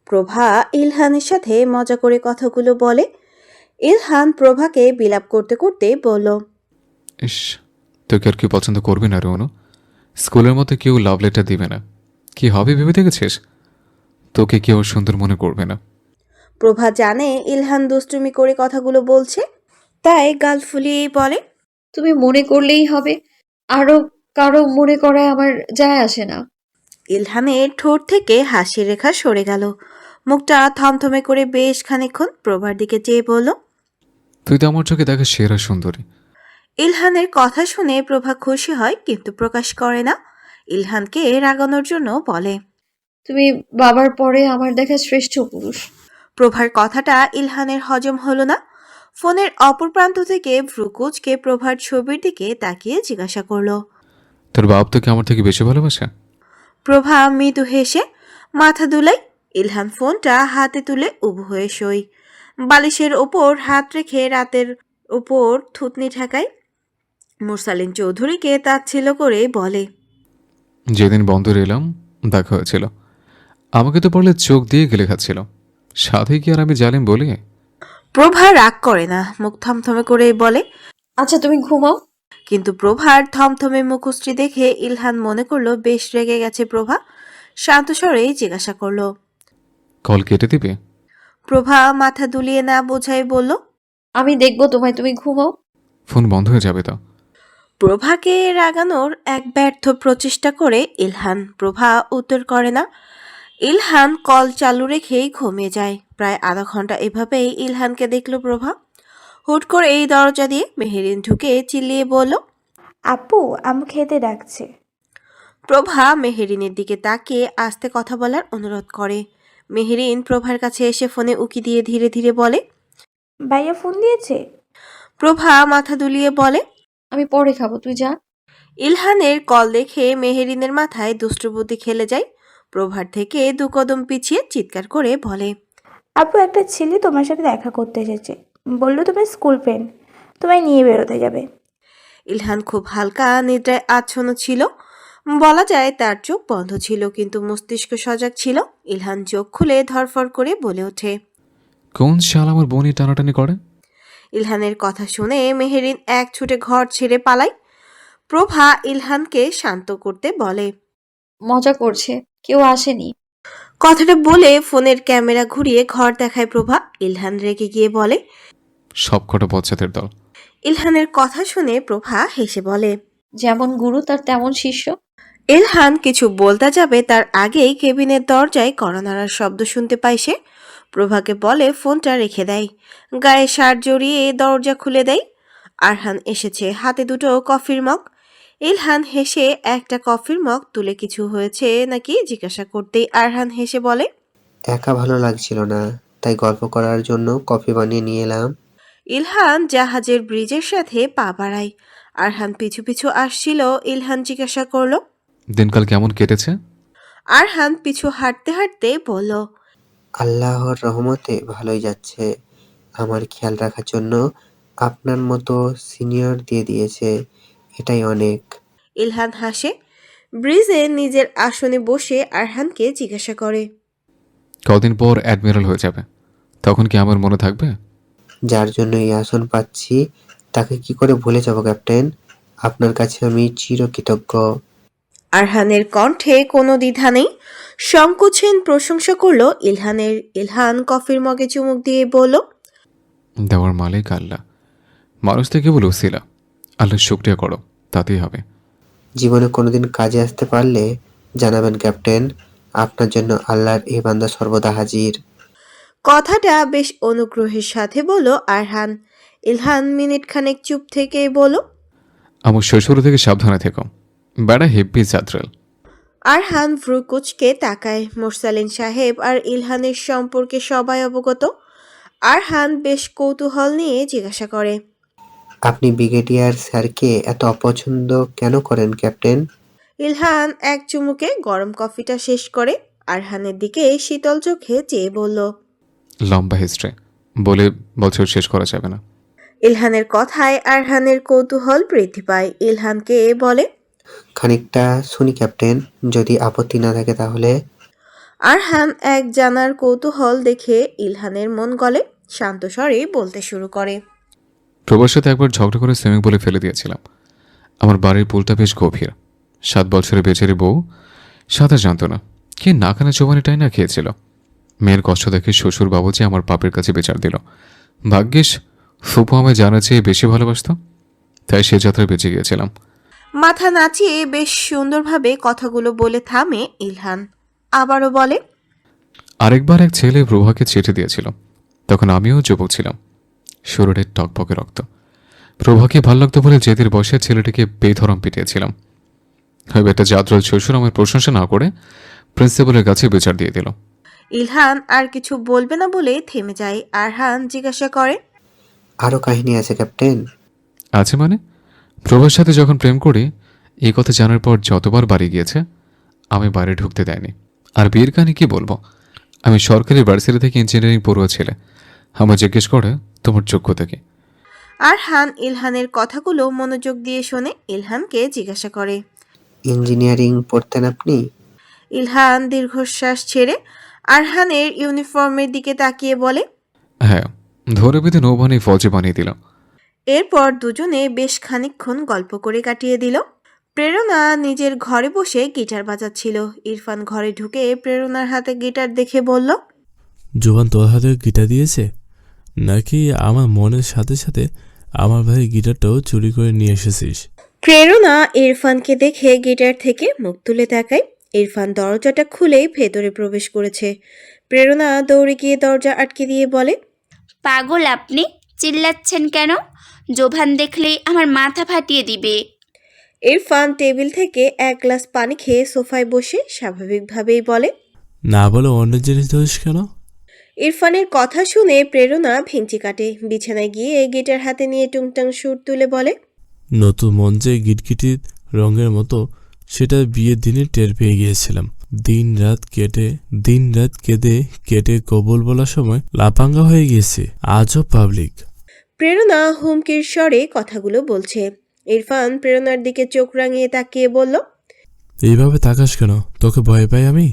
প্রভা ইলহানের সাথে মজা করে কথাগুলো বলে। ইলহান প্রভাকে বিলাপ করতে করতে বলল, ইস, তোকে আর কি পছন্দ করবে না রোনু? স্কুলের মতো কেউ লাভ লেটার দিবে না। কি হবে ভেবে দেখেছিস? তোকে কেউ সুন্দর মনে করবে না। প্রভা জানে ইলহান দুষ্টুমি করে কথাগুলো বলছে, তাই গাল ফুলিয়েই বলে, তুমি মনে করলেই হবে, আরো কারো মনে করায় আমার যায় আসে না। ইলহানের ঠোঁট থেকে হাসির রেখা সরে গেল। মুখটা থমথমে করে বেশ খানিকক্ষণ প্রভার দিকে চেয়ে বলল, তুই তো আমার চোখে দেখা সেরা সুন্দরী। ইলহানের কথা শুনে প্রভা খুশি হয় কিন্তু প্রকাশ করে না। ইলহানকে রাগানোর জন্য বলে, তুমি বাবার পরে আমার দেখা শ্রেষ্ঠ পুরুষ। প্রভার কথাটা ইলহানের হজম হলো না। ফোনের অপর প্রান্ত থেকে ভ্রু কুঁচকে প্রভার ছবির দিকে তাকিয়ে জিজ্ঞাসা করলো, তোর বাপ তোকে আমার থেকে বেশি ভালোবাসে? প্রভা মৃদু হেসে মাথা দুলাই। ইলহান ফোনটা হাতে তুলে উবু হয়ে শোয়। বালিশের ওপর হাত রেখে রাতের উপর থুতনি ঠেকায়। মুরসালিন চৌধুরীকে তাচ্ছিল্য করে বলে, যেদিন বন্দরে এলাম দেখা হয়েছিল, আমাকে তো পড়লে চোখ দিয়ে গেলে খাচ্ছিল। সাথে কি আর আমি জালিম বলি? প্রভা রাগ করে না, মুখ থমথমে করে বলে, আচ্ছা তুমি ঘুমাও। কিন্তু প্রভার থমথমে মুখশ্রী দেখে ইলহান মনে করলো বেশ রেগে গেছে। প্রভা শান্ত স্বরে জিজ্ঞাসা করলো, কল কেটে দিবে? প্রভা মাথা দুলিয়ে না বোঝাই বলল, আমি দেখবো তোমায়, তুমি ঘুমাও। ফোন বন্ধ হয়ে যাবে তো। প্রভাকে রাগানোর এক ব্যর্থ প্রচেষ্টা করে ইলহান। প্রভা উত্তর করে না। ইলহান কল চালু রেখেই ঘুমিয়ে যায়। প্রায় আধা ঘন্টা এভাবেই ইলহানকে দেখল প্রভা। হুট করে এই দরজা দিয়ে মেহেরিন ঢুকে চিল্লিয়ে বলল, আপু, আম্মু খেতে ডাকছে। প্রভা মেহেরিনের দিকে তাকিয়ে আস্তে কথা বলার অনুরোধ করে। মেহেরিন প্রভার কাছে এসে ফোনে উকি দিয়ে ধীরে ধীরে বলে, ভাইয়া ফোন দিয়েছে? প্রভা মাথা দুলিয়ে বলে, আমি পরে খাবো, তুই যা। ইলহানের কল দেখে মেহেরিনের মাথায় দুষ্টবুদ্ধি খেলে যায়। প্রভার থেকে 2 কদম পিছিয়ে চিৎকার করে বলে, আপু, একটা ছেলে তোমার সাথে দেখা করতে এসেছে, বললো তুমি স্কুল ফ্রেন্ড, তোমায় নিয়ে বেরোতে যাবে। ইলহান খুব হালকা নিদ্রায় আচ্ছন্ন ছিল। বলা যায় তার চোখ বন্ধ ছিল, কিন্তু মস্তিষ্ক সজাগ ছিল। ইলহান চোখ খুলে ধরফর করে বলে ওঠে। কোন শাল আমার বোনই টানাটানি করে? ইলহানের কথা শুনে মেহেরিন এক ছুটে ঘর ছেড়ে পালায়। প্রভা ইলহানকে শান্ত করতে বলে, মজা করছে, কেউ আসেনি। কথাটা বলে ফোনের ক্যামেরা ঘুরিয়ে ঘর দেখায় প্রভা। ইলহান রেগে গিয়ে বলে, সব কটা বচ্চাদের দল। ইলহানের কথা শুনে প্রভা হেসে বলে, যেমন গুরু তার তেমন শিষ্য। ইলহান কিছু বলতে যাবে তার আগেই কেবিনের দরজায় কড়া নাড়ার শব্দ শুনতে পায় সে। প্রভাকে বলে ফোনটা রেখে দেয়, গায়ে শার্ট জড়িয়ে দরজা খুলে দেয়। আরহান এসেছে, হাতে 2টো কফির মগ। ইলহান হেসে একটা কফির মগ তুলে কিছু হয়েছে নাকি জিজ্ঞাসা করতেই আরহান হেসে বলে, একা ভালো লাগছিল না, তাই গল্প করার জন্য কফি বানিয়ে নিয়ে এলাম। ইলহান জাহাজের ব্রিজের সাথে পা বাড়ায়। আরহান পিছু পিছু আসছিল। ইলহান জিজ্ঞাসা করলো, দিনকাল কেমন কেটেছে? আরহান পিছু হাঁটতে হাঁটতে বলল, আল্লাহর রহমতে ভালোই যাচ্ছে। আমার খেয়াল রাখার জন্য আপনার মতো সিনিয়র দিয়ে দিয়েছে, এটাই অনেক। ইলহান হাসে। ব্রিজে নিজের আসনে বসে আরহানকে জিজ্ঞাসা করে, কদিন পর অ্যাডমিরাল হয়ে যাবে, তখন কি আমার মনে থাকবে? যার জন্য এই আসন পাচ্ছি তাকে কি করে ভুলে যাব ক্যাপ্টেন? আপনার কাছে আমি চিরকৃতজ্ঞ। আরহানের কণ্ঠে কোনো দ্বিধা নেই, সংকোচহীন প্রশংসা করলো ইলহানের। ইলহান কফির মগে চুমুক দিয়ে বলল, দেওয়ার মালিক আল্লাহ, মানুষ থেকে কেবল ওসিলা। আল্লাহর শুকরিয়া করো, তাতেই হবে। জীবনে কোনোদিন কাজে আসতে পারলে জানাবেন ক্যাপ্টেন, আপনার জন্য আল্লাহর এই বান্দা সর্বদা হাজির। কথাটা বেশ অনুগ্রহের সাথে বলল আরহান। ইলহান মিনিট খানেক চুপ থেকে বলল, আমার শ্বশুর থেকে সাবধানে থেকো, বেড়া হেব্বি যাত্রাল। আরহান ভ্রু কুচকে তাকায়। মোরসালিন সাহেব আর ইলহানের সম্পর্কে সবাই অবগত। আরহান বেশ কৌতূহল নিয়ে জিজ্ঞাসা করে, আপনি ব্রিগেডিয়ার স্যারকে এত অপছন্দ কেন করেন ক্যাপ্টেন? ইলহান এক চুমুকে গরম কফিটা শেষ করে আরহানের দিকে শীতল চোখে চেয়ে বলল, লম্বা হিস্ট্রি বলে বছর শেষ করা যাবে না। ইলহানের কথায় আরহানের কৌতূহল বৃদ্ধি পায়। ইলহানকে বলে, খানিকটা শুনি ক্যাপ্টেন, যদি আপত্তি না থাকে তাহলে। আরহান এক জানার কৌতূহল দেখে ইলহানের মন গলে। শান্ত স্বরে বলতে শুরু করে, প্রভার সাথে একবার ঝগড়া করে সুইমিং পুলে ফেলে দিয়েছিলাম। আমার বাড়ির পুলটা বেশ গভীর। 7 বছরের বেচারি বউ সাঁতার জানতো না, কে নাকানা চোবানিটাই না খেয়েছিল। মেয়ের কষ্ট দেখে শ্বশুর বাবুজি আমার বাপের কাছে বিচার দিল। ভাগ্যিস ফুপু আমায় জানার চেয়ে বেশি ভালোবাসত, তাই সে যাত্রায় বেঁচে গিয়েছিলাম। মাথা নাচিয়ে বেশ সুন্দরভাবে কথাগুলো বলে থামে ইলহান। আবারও বলে, আরেকবার এক ছেলে প্রভাকে চিঠি দিয়েছিল, তখন আমিও যুবক ছিলাম। শরীরের টকবকে রক্ত। প্রভাকে ভাল লাগতো বলে জেদের বসে ছেলেটিকে বেধরম পিটিয়েছিলাম। ওই বেটা জাদ্রল শ্বশুর আমার প্রশংসা না করে প্রিন্সিপালের কাছে বিচার দিয়ে দিল। ইলহান আর কিছু বলবে না বলে থেমে যায়। আরহান জিজ্ঞাসা করে, আরও কাহিনী আছে ক্যাপ্টেন? আছে মানে? প্রভার সাথে যখন প্রেম করি, এই কথা জানার পর যতবার বাড়ি গিয়েছে আমি বাড়ি ঢুকতে দেয়নি। আর বিয়ের কাহিনী কি বলবো? আমি সরকারি ভার্সিটি থেকে ইঞ্জিনিয়ারিং পড়ুয়া ছেলে। আমার জিজ্ঞেস করে তোমার যোগ্যতা কি? আরহান ইলহানের কথাগুলো মনোযোগ দিয়ে শোনে। ইলহানকে জিজ্ঞাসা করে, ইঞ্জিনিয়ারিং পড়তেন আপনি? ইলহান দীর্ঘশ্বাস ছেড়ে আরহানের ইউনিফর্মের দিকে তাকিয়ে বলে, হ্যাঁ, ধরে বেঁধে নৌবাহিনী ফৌজে বানিয়ে দিল। এরপর দুজনে বেশ খানিকক্ষণ গল্প করে কাটিয়ে দিল। প্রেরণা নিজের ঘরে বসে গিটার বাজাচ্ছিল। ইরফান ঘরে ঢুকে প্রেরণার হাতে গিটার দেখে বলল, জোবান তোর হাতে গিটার দিয়েছে নাকি আমার মনের সাথে সাথে আমার ভাই গিটারটাও চুরি করে নিয়ে এসেছিস? প্রেরণা ইরফানকে দেখে গিটার থেকে মুখ তুলে তাকায়। ইরফান দরজাটা খুলেই ভেতরে প্রবেশ করেছে। প্রেরণা দৌড়ে গিয়ে দরজা আটকে দিয়ে বলে, পাগল আপনি, চিল্লাচ্ছেন কেন? জোভান দেখলেই আমার মাথা ফাটিয়ে দিবে। ইরফান টেবিল থেকে এক গ্লাস পানি খেয়ে সোফায় বসে স্বাভাবিকভাবেই বলে, না বলে অন্য জিনিস ধরিস কেন? ইরফানের কথা শুনে প্রেরণা ভেঙচি কাটে। বিছানায় গিয়ে গিটার হাতে নিয়ে টুংটাং সুর তুলে বলে, নতুন মন যে গিটগিটি রঙের মতো সেটা বিয়ের দিনে টের পেয়ে গিয়েছিলাম। দিন রাত কেঁদে কেটে কবুল বলার সময় লাপাঙ্গা হয়ে গিয়েছে। আজও পাবলিক। প্রেরণা হুমকির স্বরে কথাগুলো বলছে। ইরফান প্রেরণার দিকে চোখ রাঙিয়ে তাকিয়ে বলল, এইভাবে তাকাস কেন? তোকে ভয় পাই আমি?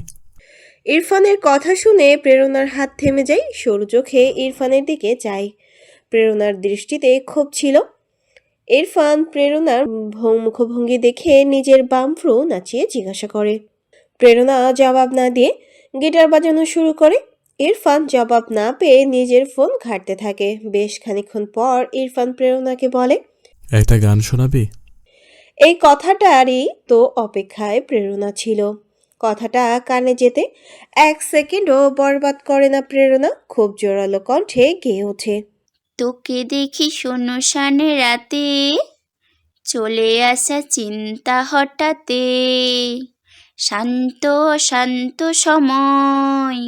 ইরফানের কথা শুনে প্রেরণার হাত থেমে যায়। সরু চোখে ইরফানের দিকে চায়। প্রেরণার দৃষ্টিতে ক্ষোভ ছিল। ইরফান প্রেরণার মুখভঙ্গি দেখে নিজের বাম ফ্রু নাচিয়ে জিজ্ঞাসা করে। প্রেরণা জবাব না দিয়ে গিটার বাজানো শুরু করে। ইরফান জবাব না পেয়ে নিজের ফোন ঘাঁটতে থাকে। বেশ খানিকক্ষণ পর ইরফান প্রেরণাকে বলে, একটা গান শোনাবি? এই কথাটারই তো অপেক্ষায় প্রেরণা ছিল। কথাটা কানে যেতে এক সেকেন্ডও বরবাদ করে না প্রেরণা। খুব জোরালো কণ্ঠে গেয়ে ওঠে, তোকে দেখি শূন্যশানে রাতে, চলে আসা চিন্তা হঠাতে, শান্ত শান্ত সময়,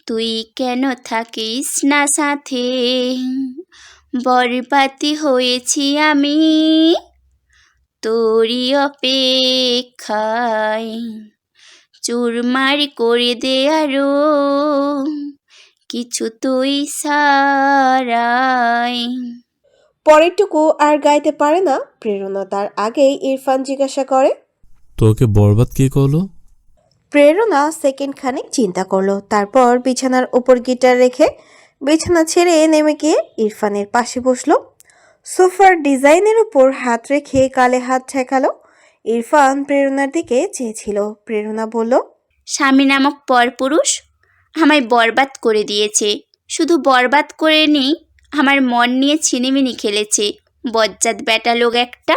তুই কেন থাকিস না সাথে, বরবাতি হয়েছি আমি তোরই অপেক্ষায়, চুরমার করে দে আরো কিছু তুই সারাই। পরেরটুকু আর গাইতে পারে না প্রেরণা। তার আগেই ইরফান জিজ্ঞাসা করে, তোকে বরবাদ কে করলো? প্রেরণা সেকেন্ড খানিক চিন্তা করলো। তারপর বিছানার উপর গিটার রেখে বিছানা ছেড়ে নেমে গিয়ে ইরফানের পাশে বসলো। সোফার ডিজাইনের উপর হাত রেখে গালে হাত ঠেকালো। ইরফান প্রেরণার দিকে চেয়েছিল। প্রেরণা বলল, স্বামী নামক পরপুরুষ আমায় বরবাদ করে দিয়েছে। শুধু বরবাদ করেনি, আমার মন নিয়ে ছিনিমিনি খেলেছে। বজ্জাত বেটা লোক একটা।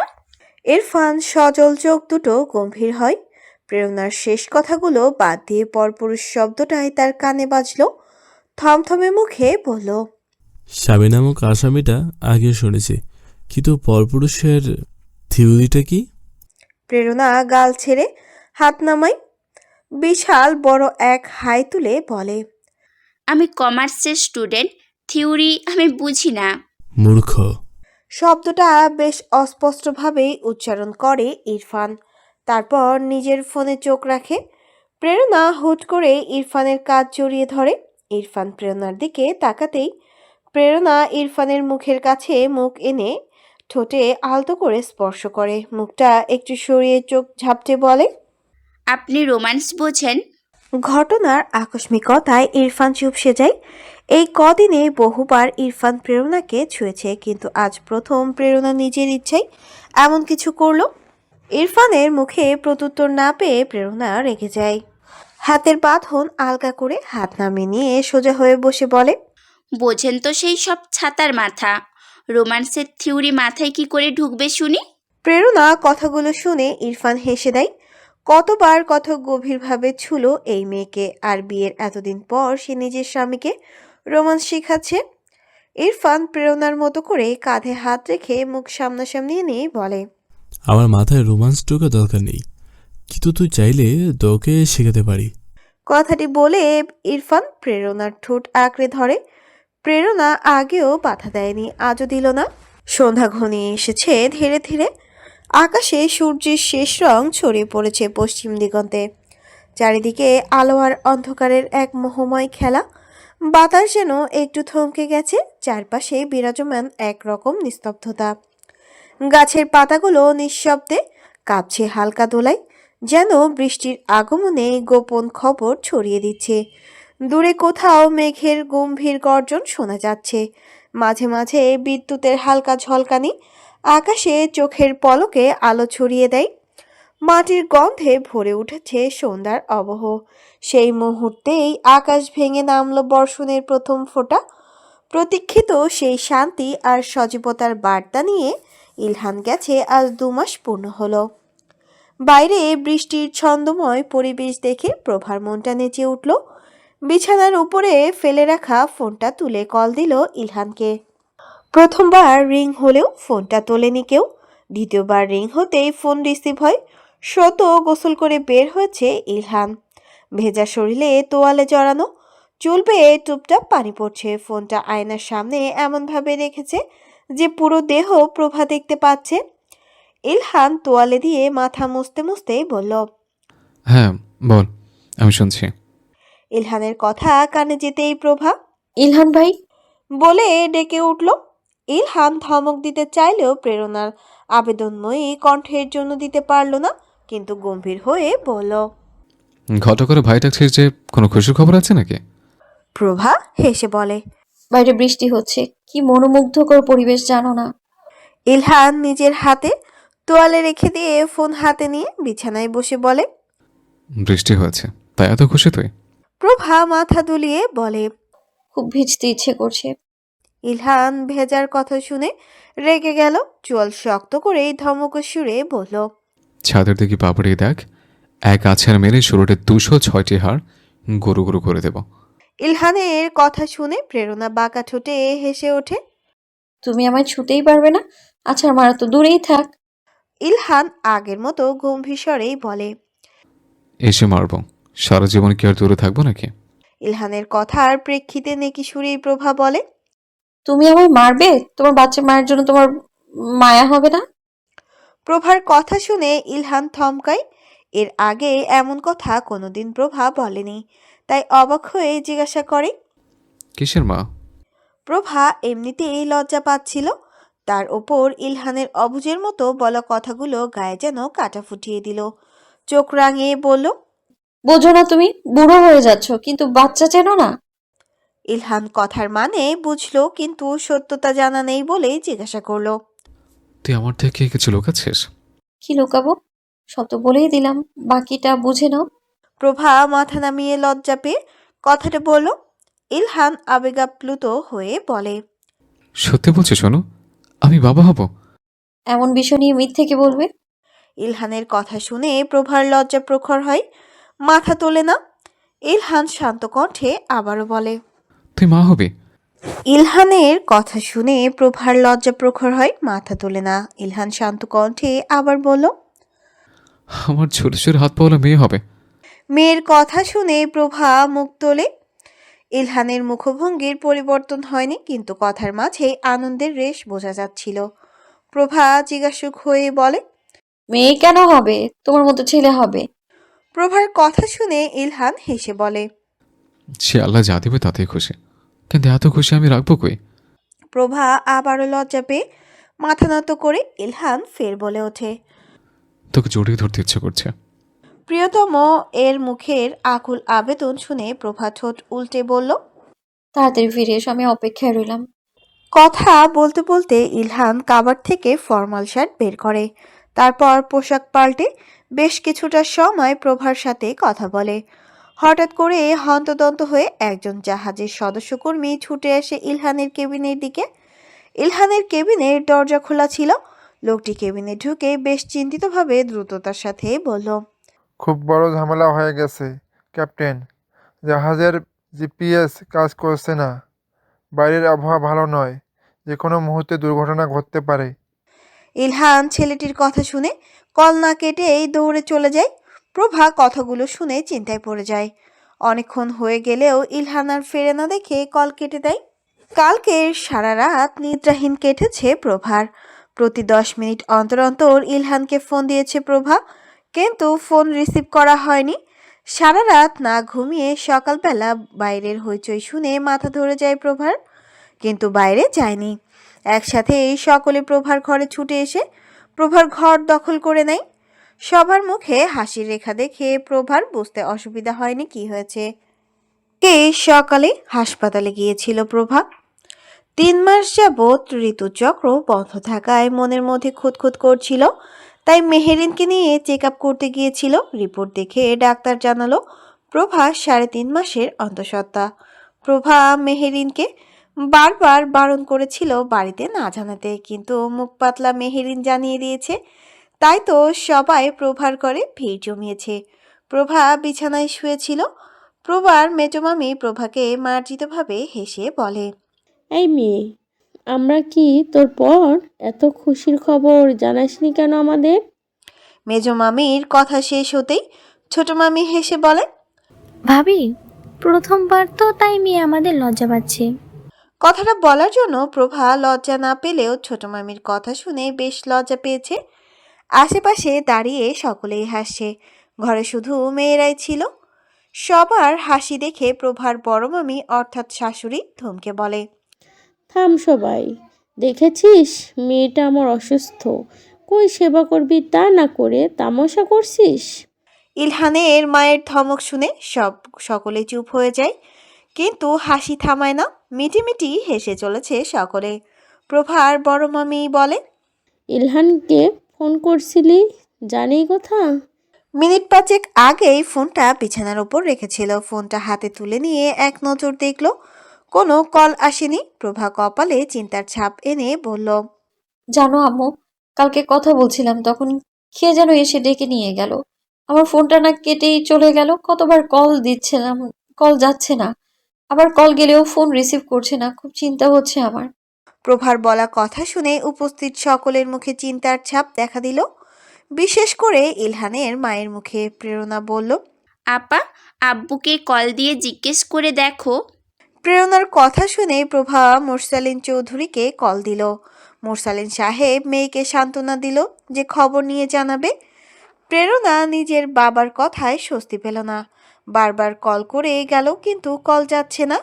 ইরফান সজল চোখ দুটো গম্ভীর হয়। প্রেরণার শেষ কথাগুলো বাদ দিয়ে পরপুরুষ শব্দটাই তার কানে বাজলো। থমথমে মুখে বলল, স্বামী নামক আসামিটা আগে শুনেছি, কিন্তু পরপুরুষের থিওরিটা কি? প্রেরণা গাল ছেড়ে হাত নামায়। বিশাল বড় এক হাই তুলে বলে, আমি কমার্সের স্টুডেন্ট, থিওরি আমি বুঝি না। মূর্খ। শব্দটা বেশ অস্পষ্টভাবেই উচ্চারণ করে ইরফান। তারপর নিজের ফোনে চোখ রাখে। প্রেরণা হুট করে ইরফানের কাঁধ জড়িয়ে ধরে। ইরফান প্রেরণার দিকে তাকাতেই প্রেরণা ইরফানের মুখের কাছে মুখ এনে ঠোঁটে আলতো করে স্পর্শ করে। মুখটা একটু সরিয়ে চোখ ঝাপটে বলে, আপনি রোম্যান্স বোঝেন? ঘটনার আকস্মিকতায় ইরফান চুপসে যায়। এই কদিনে বহুবার ইরফান প্রেরণাকে ছুঁয়েছে, কিন্তু আজ প্রথম প্রেরণা নিজের ইচ্ছায় এমন কিছু করলো। ইরফানের মুখে প্রত্যুত্তর না পেয়ে প্রেরণা রেগে যায়। হাতের বাঁধন আলগা করে হাত নামিয়ে নিয়ে সোজা হয়ে বসে বলে, বোঝেন তো সেই সব ছাতার মাথা। রোম্যান্সের থিওরি মাথায় কি করে ঢুকবে শুনি? প্রেরণা কথাগুলো শুনে ইরফান হেসে দেয়। কতবার কত গভীরভাবে ছুলো এই মেয়েকে, আর বিয়ের এতদিন পর সে নিজের স্বামীকে রোমান্স শেখাচ্ছে। ইরফান প্রেরণার মতো করে কাঁধে হাত রেখে মুখ সামনাসামনি নিয়ে বলে, আমার মাথায় রোমান্স ঢোকা দরকার নেই, কিন্তু তুই চাইলে তোকে শেখাতে পারি। কথাটি বলে ইরফান প্রেরণার ঠোঁট আঁকড়ে ধরে। প্রেরণা আগেও বাধা দেয়নি, আজও দিল না। সন্ধ্যা ঘনিয়ে এসেছে ধীরে ধীরে। আকাশে সূর্যের শেষ রং ছড়িয়ে পড়েছে পশ্চিম দিগন্তে। চারিদিকে আলো আর অন্ধকারের এক মোহময় খেলা। বাতাস যেন একটু থমকে গেছে। চারপাশে বিরাজমান একরকম নিস্তব্ধতা। গাছের পাতাগুলো নিঃশব্দে কাঁপছে হালকা দোলায়, যেন বৃষ্টির আগমনে গোপন খবর ছড়িয়ে দিচ্ছে। দূরে কোথাও মেঘের গম্ভীর গর্জন শোনা যাচ্ছে। মাঝে মাঝে বিদ্যুতের হালকা ঝলকানি আকাশে চোখের পলকে আলো ছড়িয়ে দেয়। মাটির গন্ধে ভরে উঠেছে সন্ধ্যার অবহ। সেই মুহূর্তেই আকাশ ভেঙে নামল বর্ষণের প্রথম ফোঁটা। প্রতীক্ষিত সেই শান্তি আর সজীবতার বার্তা নিয়ে ইলহান গেছে আজ 2 মাস পূর্ণ হলো। বাইরে বৃষ্টির ছন্দময় পরিবেশ দেখে প্রভার মনটা নেচে উঠল। বিছানার উপরে ফেলে রাখা ফোনটা তুলে কল দিল ইলহানকে। প্রথমবার রিং হলেও ফোনটা তোলেনি কেউ। দ্বিতীয়বার রিং হতেই ফোন রিসিভ হয়। সদ্য গোসল করে বের হয়েছে ইলহান। ভেজা শরীরে তোয়ালে জড়ানো, চুল বেয়ে টুপটাপ পানি পড়ছে। ফোনটা আয়নার সামনে এমনভাবে রেখেছে যে পুরো দেহ প্রভা দেখতে পাচ্ছে। ইলহান তোয়ালে দিয়ে মাথা মুছতে মুছতেই বলল। হ্যাঁ বল, আমি শুনছি। ইলহানের কথা কানে যেতেই প্রভা ইলহান ভাই, বলে ডেকে উঠল। ইলহান ধমক দিতে চাইলেও প্রেরণার আবেদনময়ী কণ্ঠের জন্য দিতে পারল না, কিন্তু গম্ভীর হয়ে বলল। ঘটা করে ভাই ডাকছিস যে, কোনো খুশির খবর আছে নাকি? প্রভা হেসে বলে। বাইরে বৃষ্টি হচ্ছে, কি মনোমুগ্ধকর পরিবেশ জানো না? ইলহান নিজের হাতে তোয়ালে রেখে দিয়ে ফোন হাতে নিয়ে বিছানায় বসে বলে। বৃষ্টি হয়েছে তাই এত খুশি তুই? প্রভা মাথা দুলিয়ে বলে। খুব ভিজতে ইচ্ছে করছে। ইলহান ভেজার কথা শুনে রেগে গেল, চুয়াল শক্ত করে ধমক সুরে বলল। ছাদের দিকে পাপড়িয়ে দেখ, এক আছাড় মেরে শুরুতে 206টি হাড় গরু গরু করে দেব। ইলহানের কথা শুনে প্রেরণা বাঁকা ঠোঁটে হেসে ওঠে। তুমি আমায় ছুতেই পারবে না? আচ্ছা, মারা তো দূরেই থাক। ইলহান আগের মতো গম্ভীর স্বরেই বলে। এসে মারব, সারা জীবন কি আর দূরে থাকবো নাকি? ইলহানের কথার প্রেক্ষিতে নেকি সুরেই প্রভা বলে। তুমি আমায় মারবে? তোমার বাচ্চা মায়ের জন্য তোমার মায়া হবে না? প্রভার কথা শুনে ইলহান থমকায়। এর আগে এমন কথা কোনোদিন প্রভা বলেনি, তাই অবাক হয়ে জিজ্ঞাসা করে। কিসের মা? প্রভা এমনিতেই লজ্জা পাচ্ছিল, তার ওপর ইলহানের অবুঝের মতো বলা কথাগুলো গায়ে যেন কাঁটা ফুটিয়ে দিল। চোখ রাঙিয়ে বলল। বোঝো না তুমি? বুড়ো হয়ে যাচ্ছ, কিন্তু বাচ্চা চেনো না। ইলহান কথার মানে বুঝলো, কিন্তু সত্যতা জানা নেই বলেই জিজ্ঞাসা করলো। তুই আমার থেকে কিছু লুকাচ্ছিস? কি লুকাবো? সব তো বলেই দিলাম, বাকিটা বুঝে নাও। প্রভা মাথা নামিয়ে লজ্জা পেয়ে কথাটা বলল। ইলহান আবেগাপ্লুত হয়ে বলে। সত্যি বলছি, শোনো, আমি বাবা হব। এমন বিষয় নিয়ে মিথ্যে কে বলবে? ইলহানের কথা শুনে প্রভার লজ্জা প্রখর হয়, মাথা তোলে না। ইলহান শান্ত কণ্ঠে আবারও বলে। তুই মা হবি? ইলহানের কথা শুনে প্রভার লজ্জা প্রখর হয়, মাথা তোলে না। ইলহান শান্ত কণ্ঠে আবার বলল। আমার ছোট ছোট হাত পাওয়ালা মেয়ে হবে। মেয়ের কথা শুনে প্রভা মুখ তোলে। ইলহানের মুখভঙ্গির পরিবর্তন হয়নি, কিন্তু কথার মাঝে আনন্দের রেশ বোঝা যাচ্ছিল। প্রভা জিজ্ঞাসুক হয়ে বলে। মেয়ে কেন হবে? তোমার মতো ছেলে হবে। প্রভার কথা শুনে ইলহান হেসে বলে। সে আল্লাহ যা দেবে তাতেই খুশি, কিন্তু এত খুশি আমি রাখবো কই? প্রভা আবারও লজ্জা পেয়ে মাথা নত করে ইলহান ফের বলে ওঠে। তোকে জড়িয়ে ধরতে ইচ্ছে করছে। প্রিয়তম এর মুখের আকুল আবেদন শুনে প্রভা ঠোঁট উল্টে বলল। তাড়াতাড়ি ফিরে এসো, আমি অপেক্ষায় রইলাম। কথা বলতে বলতে ইলহান কাবার থেকে ফর্মাল শার্ট বের করে, তারপর পোশাক পাল্টে বেশ কিছুটা সময় প্রভার সাথে কথা বলে। হঠাৎ করে হন্তদন্ত হয়ে একজন জাহাজের সদস্যকর্মী ছুটে আসে ইলহানের কেবিনের দিকে। ইলহানের কেবিনের দরজা খোলা ছিল। লোকটি কেবিনে ঢুকে বেশ চিন্তিতভাবে দ্রুততার সাথে বলল। খুব বড় ঝামেলা হয়ে গেছে ক্যাপ্টেন। জাহাজের জিপিএস কাজ করছে না, বাইরের আবহাওয়া ভালো নয়, যে কোনো মুহূর্তে দুর্ঘটনা ঘটতে পারে। ইলহান ছেলেটির কথা শুনে কল না কেটেই দৌড়ে চলে যায়। প্রভা কথাগুলো শুনে চিন্তায় পড়ে যায়। অনেকক্ষণ হয়ে গেলেও ইলহান আর ফেরে না দেখে কল কেটে দেয়। কালকের সারা রাত নিদ্রাহীন কেটেছে প্রভার। প্রতি 10 মিনিট অন্তর অন্তর ইলহানকে ফোন দিয়েছে প্রভা, কিন্তু ফোন রিসিভ করা হয়নি। সারা রাত না ঘুমিয়ে সকালবেলা বাইরের হইচই শুনে মাথা ধরে যায় প্রভার, কিন্তু বাইরে যায়নি। একসাথে এই সকলে প্রভার ঘরে ছুটে এসে প্রভার ঘর দখল করে নেয়। সবার মুখে হাসির রেখা দেখে প্রভার বুঝতে অসুবিধা হয়নি কি হয়েছে। সকালে হাসপাতালে গিয়েছিল প্রভা। 3 মাস যাবৎ ঋতুচক্র বন্ধ থাকায় মনের মধ্যে খুঁতখুত করছিল, তাই মেহেরিনকে নিয়ে চেক আপ করতে গিয়েছিল। রিপোর্ট দেখে ডাক্তার জানালো প্রভা 3.5 মাসের অন্তঃসত্ত্বা। প্রভা মেহেরিনকে বারবার বারণ করেছিল বাড়িতে না জানাতে, কিন্তু মুখ পাতলা মেহেরিন জানিয়ে দিয়েছে, তাই তো সবাই প্রভার ঘরে ভিড় জমিয়েছে। প্রভা বিছানায় শুয়েছিল। প্রভার মেজমামি প্রভাকে মার্জিতভাবে হেসে বলে। এই মেয়ে, আমরা কি তোর পর এত খুশির খবর জানাসনি কেন আমাদের? মেজমামির কথা শেষ হতেই ছোট মামি হেসে বলে। ভাবি, প্রথমবার তো তাই মেয়ে আমাদের লজ্জা পাচ্ছে। কথাটা বলার জন্য প্রভা লজ্জা না পেলেও ছোট মামির কথা শুনে বেশ লজ্জা পেয়েছে। আশেপাশে দাঁড়িয়ে সকলেই হাসছে। ঘরে শুধু মেয়েরাই ছিল। সবার হাসি দেখে প্রভার বড় মামি অর্থাৎ শাশুড়ি ধমকে বলে, থাম সবাই, দেখেছিস মেয়েটা আমার অসুস্থ, কই সেবা করবি তা না করে তামাশা করছিস? ইলহানের মায়ের ধমক শুনে সকলে চুপ হয়ে যায়, কিন্তু হাসি থামায় না। মিটিমিটি হেসে চলেছে সকলে। প্রভার বড় মামি বলে, ইলহানকে ফোন করছিলি, জানি কথা? মিনিট পাঁচেক আগেই ফোনটা বিছানার উপর রেখেছিল। ফোনটা হাতে তুলে নিয়ে এক নজর দেখলো, কোনো কল আসেনি। প্রভা কপালে চিন্তার ছাপ এনে বলল, জানো আম্মু, কালকে কথা বলছিলাম তখন কে যেন এসে ডেকে নিয়ে গেল। আমার ফোনটা না কেটেই চলে গেল। কতবার কল দিচ্ছিলাম, কল যাচ্ছে না, আবার কল গেলেও ফোন রিসিভ করছে না। খুব চিন্তা হচ্ছে আমার। প্রভার বলা কথা শুনে উপস্থিত সকলের মুখে চিন্তার ছাপ দেখা দিল, বিশেষ করে ইলহানের মায়ের মুখে। প্রেরণা বলল, আপা, আব্বুকে কল দিয়ে জিজ্ঞেস করে দেখো। প্রেরণার কথা শুনে প্রভা মোরসালিন চৌধুরীকে কল দিল। মোরসালিন সাহেব মেয়েকে সান্ত্বনা দিল যে খবর নিয়ে জানাবে। প্রেরণা নিজের বাবার কথায় স্বস্তি পেল না। বারবার কল করে গেল, কিন্তু কল যাচ্ছে না।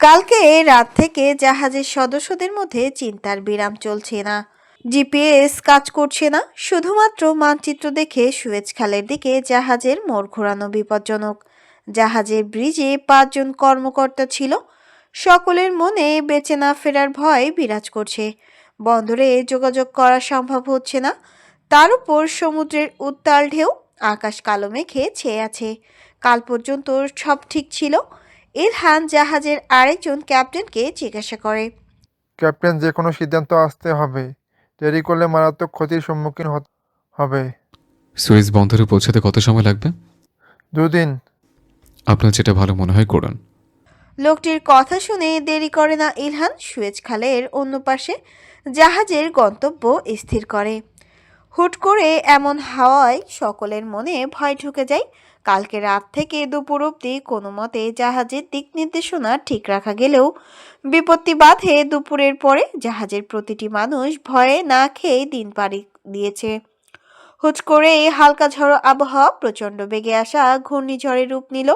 কালকে রাত থেকে জাহাজের সদস্যদের মধ্যে চিন্তার বিরাম চলছে না। জিপিএস কাজ করছে না। শুধুমাত্র মানচিত্র দেখে সুয়েজ খালের দিকে জাহাজের মোড় ঘোরানো বিপজ্জনক। জাহাজের ব্রিজে 5 জন কর্মকর্তা ছিল। সকলের মনে বেঁচে না ফেরার ভয় বিরাজ করছে। বন্দরে যোগাযোগ করা সম্ভব হচ্ছে না। তার উপর সমুদ্রের উত্তাল ঢেউ, আকাশ কালো মেঘে ছেয়ে আছে। কাল পর্যন্ত সব ঠিক ছিল। ইলহান জাহাজের আরেকজন ক্যাপ্টেনকে জিজ্ঞাসা করে, ক্যাপ্টেন, যে কোনো সিদ্ধান্ত আসতে হবে, দেরি করলে মারাত্মক ক্ষতির সম্মুখীন হবে। সুইস বন্দরে পৌঁছাতে কত সময় লাগবে? 2 দিন। আপনার যেটা ভালো মনে হয় করুন। লোকটির কথা শুনে দেরি করে না ইলহান সুয়েজ খালের অন্য পাশে জাহাজের গন্তব্য স্থির করে। হুট করে এমন হাওয়ায় সকলের মনে ভয় ঢুকে যায়। কালকে রাত থেকে দুপুর অবধি কোনো মতে জাহাজের দিক নির্দেশনা ঠিক রাখা গেলেও বিপত্তি বাধে দুপুরের পরে। জাহাজের প্রতিটি মানুষ ভয়ে না খেয়ে দিন পাড়ি দিয়েছে। হুট করে হালকা ঝড়ো আবহাওয়া প্রচণ্ড বেগে আসা ঘূর্ণিঝড়ের রূপ নিল।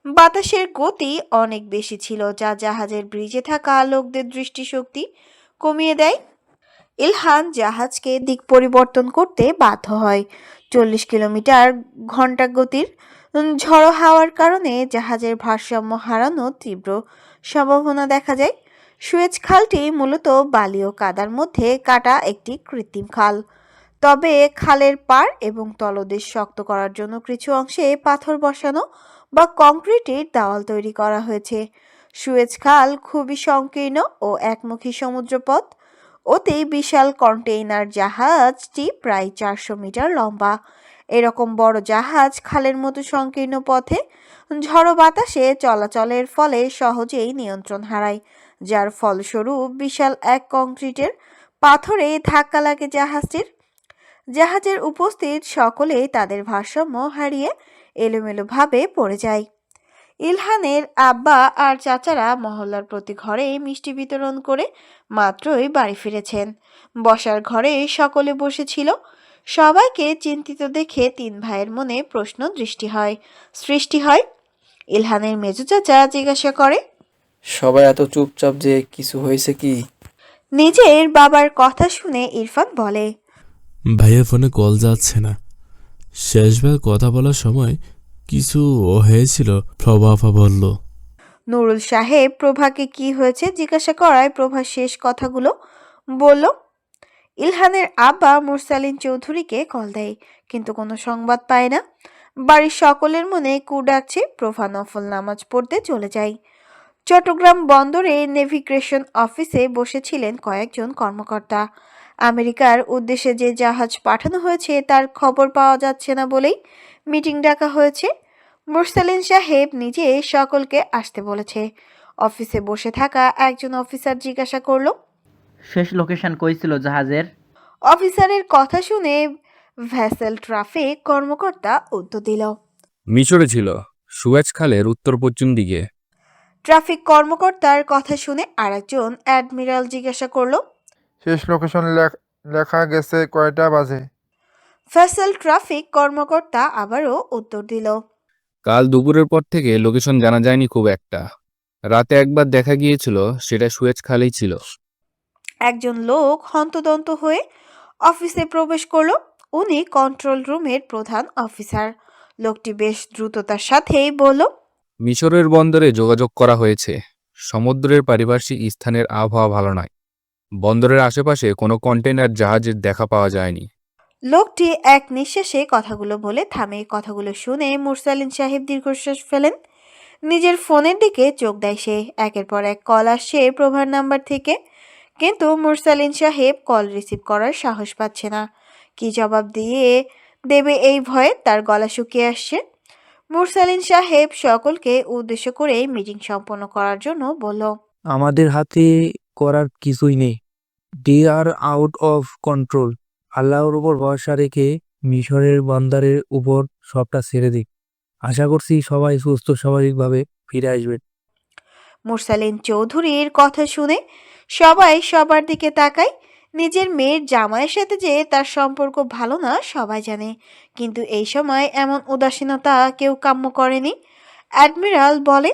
বাতাসের গতি অনেক বেশি ছিল, যা জাহাজের ব্রিজে থাকা লোকদের দৃষ্টিশক্তি কমিয়ে দেয়। ইলহান জাহাজকে দিক পরিবর্তন করতে বাধ্য হয়। 40 কিলোমিটার ঘন্টা গতির ঝড়ো হাওয়ার কারণে জাহাজের ভারসাম্য হারানোর তীব্র সম্ভাবনা দেখা যায়। সুয়েজ খালটি মূলত বালি ও কাদার মধ্যে কাটা একটি কৃত্রিম খাল। তবে খালের পাড় এবং তলদেশ শক্ত করার জন্য কিছু অংশে পাথর বসানো বা কংক্রিটের দেওয়াল তৈরি করা হয়েছে। সুয়েজ খাল খুবই সংকীর্ণ ও একমুখী সমুদ্রপথ। অতি বিশাল কন্টেইনার জাহাজটি প্রায় 400 মিটার লম্বা। এরকম বড় জাহাজ খালের মতো সংকীর্ণ পথে ঝড়ো বাতাসে চলাচলের ফলে সহজেই নিয়ন্ত্রণ হারায়, যার ফলস্বরূপ বিশাল এক কংক্রিটের পাথরে ধাক্কা লাগে জাহাজটির। জাহাজের উপস্থিত সকলেই তাদের ভারসাম্য হারিয়ে এলোমেলোভাবে পড়ে যায়। ইলহানের আব্বা আর চাচারা মহল্লার প্রতি ঘরে মিষ্টি বিতরণ করে মাত্রই বাড়ি ফিরেছেন। বসার ঘরে সকলে বসেছিল। সবাইকে চিন্তিত দেখে 3 ভাইয়ের মনে প্রশ্ন সৃষ্টি হয়। ইলহানের মেজো চাচা জিজ্ঞাসা করে, সবাই এত চুপচাপ যে, কিছু হয়েছে কি? নিজের বাবার কথা শুনে ইরফান বলে, ভাইয়া ফোনে কল যাচ্ছে না। শেষবার কথা বলার সময় কিছু হয়েছিল, প্রভাফা বলল। নুরুল সাহেব প্রভাকে কি হয়েছে জিজ্ঞাসা করায় প্রভা শেষ কথাগুলো বলল। ইলহানের আব্বা মুরসালিন চৌধুরীকে কল দেয়, কিন্তু কোনো সংবাদ পায় না। বাড়ির সকলের মনে কু ডাকছে। প্রভা নফল নামাজ পড়তে চলে যায়। চট্টগ্রাম বন্দরে নেভিগেশন অফিসে বসেছিলেন কয়েকজন কর্মকর্তা। আমেরিকার উদ্দেশ্যে যে জাহাজ পাঠানো হয়েছে তার খবর পাওয়া যাচ্ছে না বলেই মিটিং ডাকা হয়েছে। মুরসালিন সাহেব নিজে সকলকে আসতে বলেছে। অফিসে বসে থাকা একজন অফিসার জিজ্ঞাসা করল, শেষ লোকেশন কই ছিল জাহাজের? অফিসারের কথা শুনে ভেসেল ট্রাফিক কর্মকর্তা উত্তর দিল, মিশরে ছিল, সুয়েজ খালের উত্তর পশ্চিম দিকে। ট্রাফিক কর্মকর্তার কথা শুনে আরেকজন অ্যাডমিরাল জিজ্ঞাসা করল, শেষ লোকেশন লেখা গেছে কয়টা বাজে? ফেসাল ট্রাফিক কর্মকর্তা আবারও উত্তর দিল। কাল দুপুরের পর থেকে লোকেশন জানা যায়নি খুব একটা। রাতে একবার দেখা গিয়েছিল, সেটা সুয়েজ খালেই ছিল। একজন লোক হন্তদন্ত হয়ে অফিসে প্রবেশ করলো। উনি কন্ট্রোল রুমের প্রধান অফিসার। লোকটি বেশ দ্রুততার সাথেই বলল, মিশরের বন্দরে যোগাযোগ করা হয়েছে। সমুদ্রের পারিপার্শ্বিক স্থানের আবহাওয়া ভালো নয়। বন্দরের আশেপাশে কোনো কন্টেইনার জাহাজের দেখা পাওয়া যায়নি। লোকটি এক নিঃশ্বাসে কথাগুলো বলে থামে। কথাগুলো শুনে মুরসালিন সাহেব দীর্ঘশ্বাস ফেলেন। নিজের ফোনের দিকে চোখ দেয় সে। একের পর এক কল আসছে প্রভার নাম্বার থেকে, কিন্তু মুরসালিন সাহেব কল রিসিভ করার সাহস পাচ্ছে না। কি জবাব দিয়ে দেবে এই ভয়ে তার গলা শুকিয়ে আসছে। মুরসালিন সাহেব সকলকে উদ্দেশ্য করে মিটিং সম্পন্ন করার জন্য বলল, আমাদের হাতে করার কিছুই নেই। দে আর আউট অফ কন্ট্রোল। আল্লাহর উপর ভরসা রেখে মিশরের বন্দরের উপর সবটা ছেড়ে দিক। আশা করছি সবাই সুস্থ স্বাভাবিকভাবে ফিরে আসবেন। মুরসালিন চৌধুরীর কথা শুনে সবাই সবার দিকে তাকায়। নিজের মেয়ের জামাইয়ের সাথে যে তার সম্পর্ক ভালো না সবাই জানে, কিন্তু এই সময় এমন উদাসীনতা কেউ কাম্য করেনি। অ্যাডমিরাল বলে,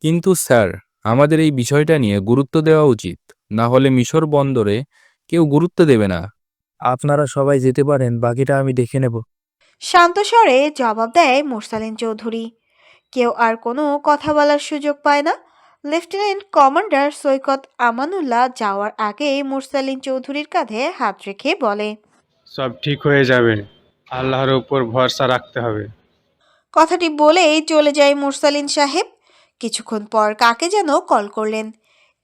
কিন্তু স্যার, আমাদের এই বিষয়টা নিয়ে গুরুত্ব দেওয়া উচিত, না হলে মিশর বন্দরে কেউ গুরুত্ব দেবে না। আপনারা সবাই যেতে পারেন, বাকিটা আমি দেখে নেব। শান্ত স্বরে জবাব দেয় মুরসালিন চৌধুরী। কেউ আর কোনো কথা বলার সুযোগ পায় না। লেফটেন্যান্ট কমান্ডার সৈকত আমানুল্লাহ যাওয়ার আগে মুরসালিন চৌধুরীর কাঁধে হাত রেখে বলে, সব ঠিক হয়ে যাবে, আল্লাহর উপর ভরসা রাখতে হবে। কথাটি বলেই চলে যায় মুরসালিন সাহেব। কিছুক্ষণ পর কাকে যেন কল করলেন।